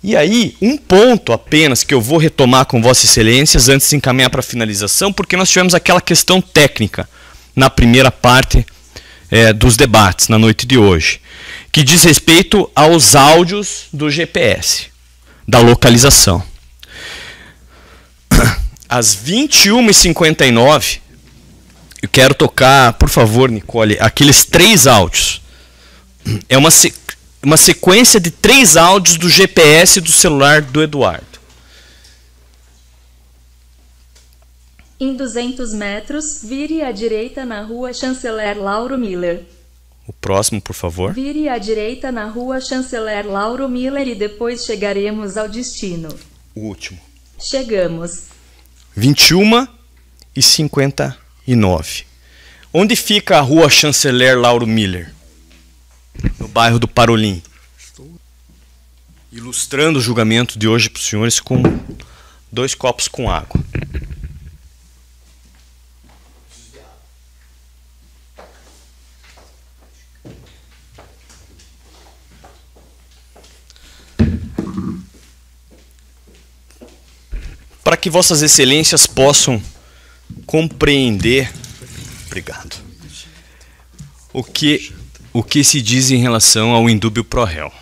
[SPEAKER 5] E aí, um ponto apenas que eu vou retomar com Vossas Excelências antes de encaminhar para a finalização, porque nós tivemos aquela questão técnica na primeira parte dos debates, na noite de hoje, que diz respeito aos áudios do GPS, da localização. Às 21h59, eu quero tocar, por favor, Nicole, aqueles 3 áudios. É uma sequência de 3 áudios do GPS do celular do Eduardo.
[SPEAKER 6] Em 200 metros, vire à direita na rua Chanceler Lauro Miller.
[SPEAKER 5] O próximo, por favor.
[SPEAKER 6] Vire à direita na rua Chanceler Lauro Miller e depois chegaremos ao destino.
[SPEAKER 5] O último.
[SPEAKER 6] Chegamos.
[SPEAKER 5] 21h59. Onde fica a rua Chanceler Lauro Miller? No bairro do Parolim. Ilustrando o julgamento de hoje para os senhores com 2 copos com água. Para que Vossas Excelências possam compreender, obrigado, o que se diz em relação ao indúbio pro réu.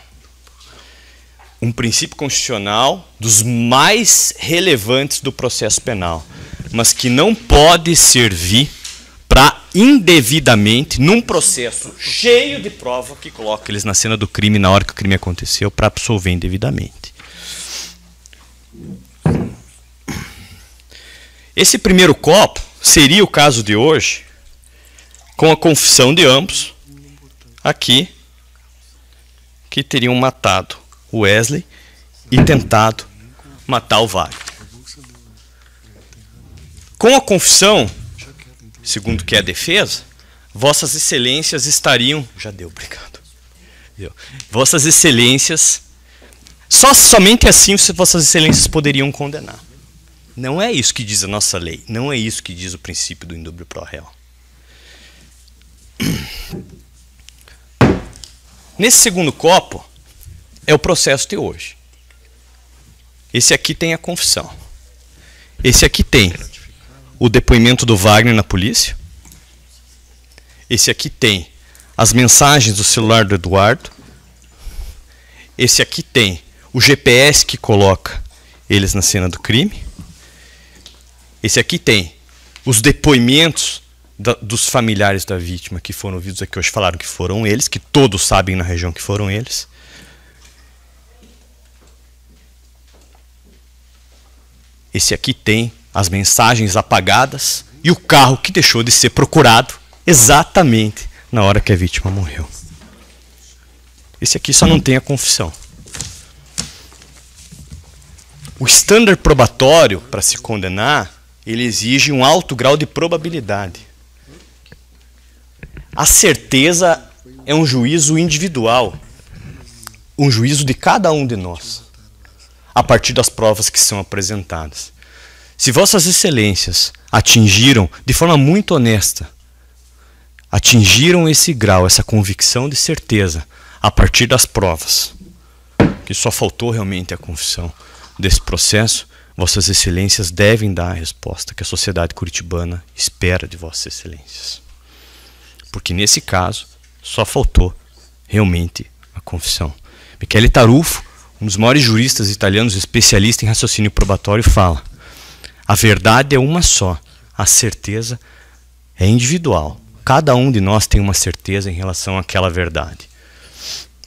[SPEAKER 5] Um princípio constitucional dos mais relevantes do processo penal, mas que não pode servir para indevidamente, num processo cheio de prova, que coloca eles na cena do crime na hora que o crime aconteceu, para absolver indevidamente. Esse primeiro copo seria o caso de hoje, com a confissão de ambos, aqui, que teriam matado o Wesley e tentado matar o Wagner. Com a confissão, segundo que é a defesa, Vossas Excelências estariam... Já deu, obrigado. Vossas Excelências... Somente assim Vossas Excelências poderiam condenar. Não é isso que diz a nossa lei. Não é isso que diz o princípio do indúbio pro réu. Nesse segundo copo é o processo de hoje. Esse aqui tem a confissão. Esse aqui tem o depoimento do Wagner na polícia. Esse aqui tem as mensagens do celular do Eduardo. Esse aqui tem o GPS que coloca eles na cena do crime. Esse aqui tem os depoimentos dos familiares da vítima que foram ouvidos aqui hoje, falaram que foram eles, que todos sabem na região que foram eles. Esse aqui tem as mensagens apagadas e o carro que deixou de ser procurado exatamente na hora que a vítima morreu. Esse aqui só não tem a confissão. O estándar probatório para se condenar, ele exige um alto grau de probabilidade. A certeza é um juízo individual, um juízo de cada um de nós, a partir das provas que são apresentadas. Se Vossas Excelências atingiram, de forma muito honesta, atingiram esse grau, essa convicção de certeza, a partir das provas, que só faltou realmente a confissão desse processo, Vossas Excelências devem dar a resposta que a sociedade curitibana espera de Vossas Excelências. Porque nesse caso, só faltou realmente a confissão. Michele Tarufo, um dos maiores juristas italianos especialista em raciocínio probatório, fala: a verdade é uma só, a certeza é individual. Cada um de nós tem uma certeza em relação àquela verdade.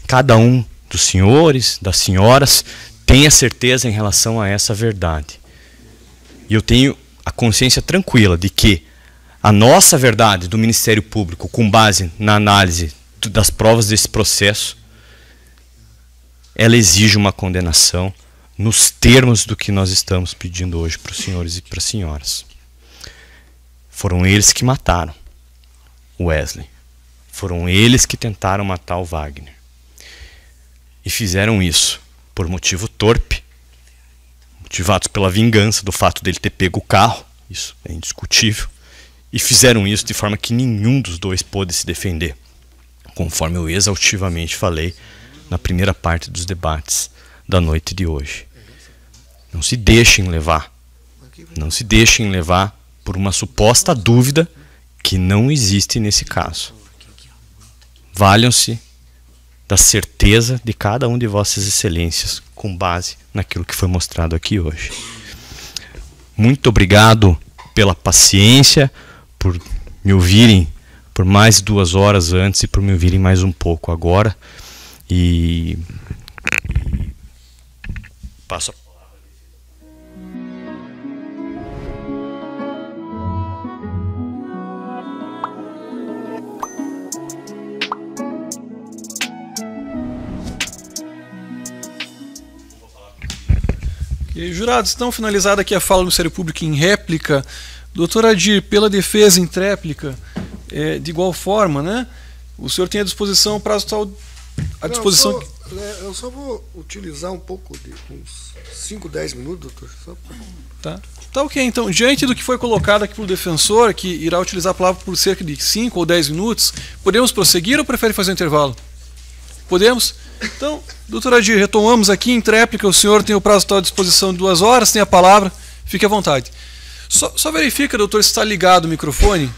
[SPEAKER 5] Cada um dos senhores, das senhoras, tem a certeza em relação a essa verdade. E eu tenho a consciência tranquila de que a nossa verdade do Ministério Público, com base na análise das provas desse processo, ela exige uma condenação nos termos do que nós estamos pedindo hoje para os senhores e para as senhoras. Foram eles que mataram o Wesley. Foram eles que tentaram matar o Wagner. E fizeram isso por motivo torpe, motivados pela vingança do fato dele ter pego o carro, isso é indiscutível, e fizeram isso de forma que nenhum dos dois pôde se defender, conforme eu exaustivamente falei na primeira parte dos debates da noite de hoje. Não se deixem levar. Não se deixem levar por uma suposta dúvida que não existe nesse caso. Valham-se da certeza de cada um de Vossas Excelências com base naquilo que foi mostrado aqui hoje. Muito obrigado pela paciência, por me ouvirem por mais 2 horas antes e por me ouvirem mais um pouco agora. E passo a palavra.
[SPEAKER 1] Jurados, então finalizada aqui a fala do Ministério Público em réplica, doutor Adir, pela defesa em tréplica, de igual forma, né? O senhor tem à disposição o prazo tal à disposição.
[SPEAKER 2] Eu só vou utilizar um pouco de uns 5, 10 minutos, doutor. Só pra...
[SPEAKER 1] Tá ok, então, diante do que foi colocado aqui pelo defensor, que irá utilizar a palavra por cerca de 5 ou 10 minutos, podemos prosseguir ou prefere fazer um intervalo? Podemos? Então, doutor Adir, retomamos aqui em tréplica, o senhor tem o prazo total à disposição de 2 horas, tem a palavra, fique à vontade. Só verifica, doutor, se está ligado o microfone.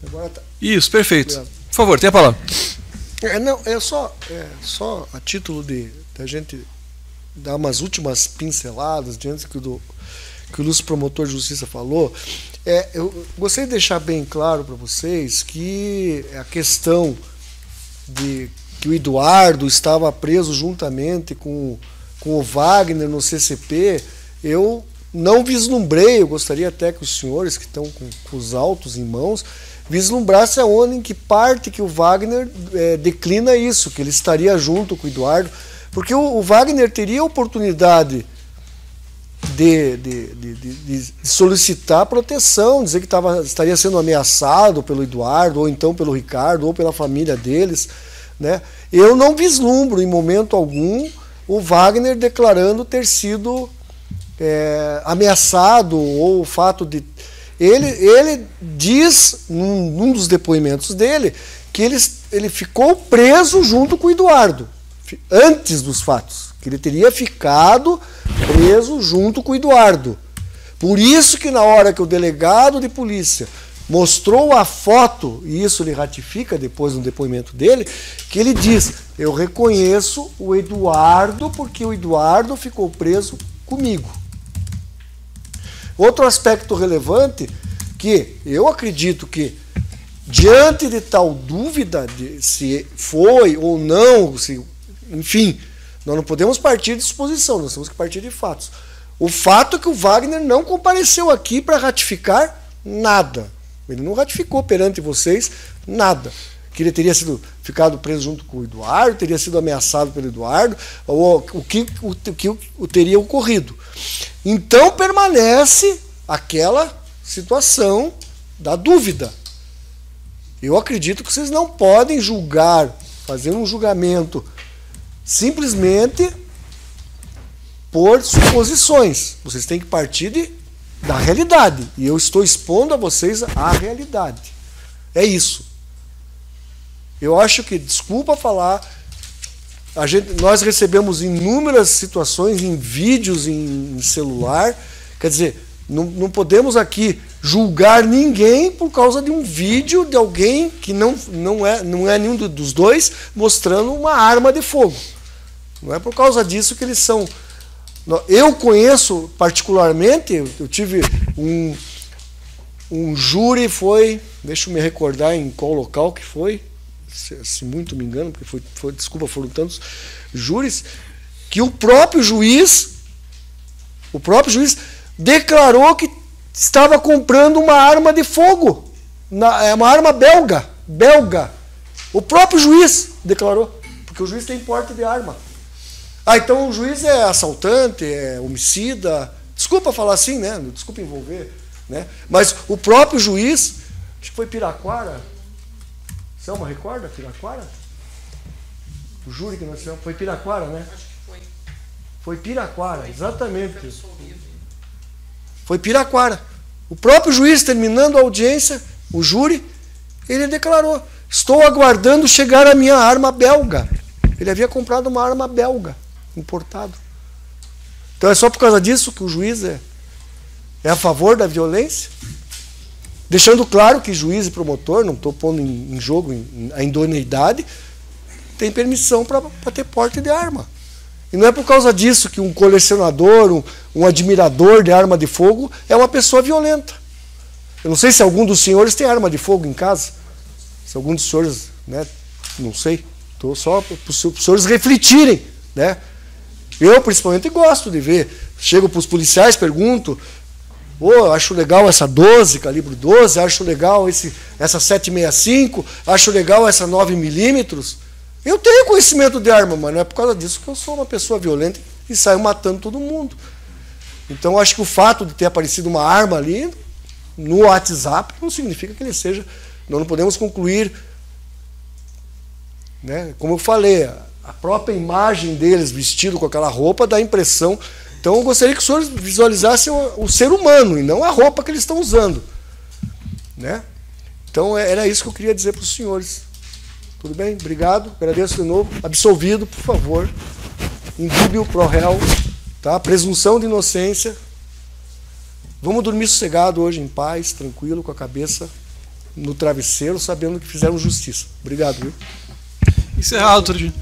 [SPEAKER 2] Agora tá.
[SPEAKER 1] Isso, perfeito. Por favor, tem a palavra.
[SPEAKER 2] É só a título de a gente dar umas últimas pinceladas diante que o ilustre promotor de justiça falou. Eu gostaria de deixar bem claro para vocês que a questão de que o Eduardo estava preso juntamente com o Wagner no CCP, eu não vislumbrei, eu gostaria até que os senhores que estão com os autos em mãos vislumbrassem aonde, em que parte que o Wagner declina isso, que ele estaria junto com o Eduardo, Porque o Wagner teria a oportunidade de solicitar proteção, dizer que estaria sendo ameaçado pelo Eduardo, ou então pelo Ricardo, ou pela família deles, né? Eu não vislumbro em momento algum o Wagner declarando ter sido ameaçado, ou o fato de... Ele diz, num dos depoimentos dele, que ele ficou preso junto com o Eduardo, antes dos fatos, que ele teria ficado preso junto com o Eduardo. Por isso que na hora que o delegado de polícia mostrou a foto, e isso ele ratifica depois no depoimento dele, que ele diz: eu reconheço o Eduardo porque o Eduardo ficou preso comigo. Outro aspecto relevante, que eu acredito que, diante de tal dúvida de se foi ou não, enfim, nós não podemos partir de suposição, nós temos que partir de fatos. O fato é que o Wagner não compareceu aqui para ratificar nada. Ele não ratificou perante vocês nada. Que ele teria ficado preso junto com o Eduardo, teria sido ameaçado pelo Eduardo, ou o que teria ocorrido. Então permanece aquela situação da dúvida. Eu acredito que vocês não podem julgar, fazer um julgamento simplesmente por suposições. Vocês têm que partir da realidade. E eu estou expondo a vocês a realidade. É isso. Eu acho que, desculpa falar, nós recebemos inúmeras situações em vídeos, em celular. Quer dizer, não podemos aqui julgar ninguém por causa de um vídeo de alguém que não é nenhum dos dois mostrando uma arma de fogo. Não é por causa disso que eles são... Eu conheço particularmente, eu tive um júri, deixa eu me recordar em qual local que foi, se muito me engano, porque desculpa, foram tantos júris, que o próprio juiz declarou que estava comprando uma arma de fogo, uma arma belga. O próprio juiz declarou, porque o juiz tem porte de arma. Então o juiz é assaltante, é homicida, desculpa falar assim, né? Desculpa envolver, né? Mas o próprio juiz, acho que foi Piraquara, Selma, recorda? Piraquara? O júri que nós fizemos, foi Piraquara, né? Acho que foi. Foi Piraquara, exatamente. Foi Piraquara. O próprio juiz, terminando a audiência, o júri, ele declarou: estou aguardando chegar a minha arma belga. Ele havia comprado uma arma belga, importada. Então é só por causa disso que o juiz é a favor da violência? Deixando claro que juiz e promotor, não estou pondo em jogo a idoneidade, tem permissão para ter porte de arma. E não é por causa disso que um colecionador, um admirador de arma de fogo é uma pessoa violenta. Eu não sei se algum dos senhores tem arma de fogo em casa. Se algum dos senhores, né, não sei. Estou só para os senhores refletirem, né? Eu, principalmente, gosto de ver. Chego para os policiais, pergunto: acho legal essa 12, calibre 12, acho legal essa 7,65, acho legal essa 9mm. Eu tenho conhecimento de arma, mas não é por causa disso que eu sou uma pessoa violenta e saio matando todo mundo. Então, acho que o fato de ter aparecido uma arma ali no WhatsApp não significa que ele seja... Nós não podemos concluir, né? Como eu falei, a própria imagem deles vestido com aquela roupa dá a impressão... Então, eu gostaria que os senhores visualizassem o ser humano e não a roupa que eles estão usando, né? Então, era isso que eu queria dizer para os senhores. Tudo bem? Obrigado. Agradeço de novo. Absolvido, por favor. Indúbio pro réu. Tá? Presunção de inocência. Vamos dormir sossegado hoje, em paz, tranquilo, com a cabeça no travesseiro, sabendo que fizeram justiça. Obrigado, viu?
[SPEAKER 1] Encerrado, doutor Dino.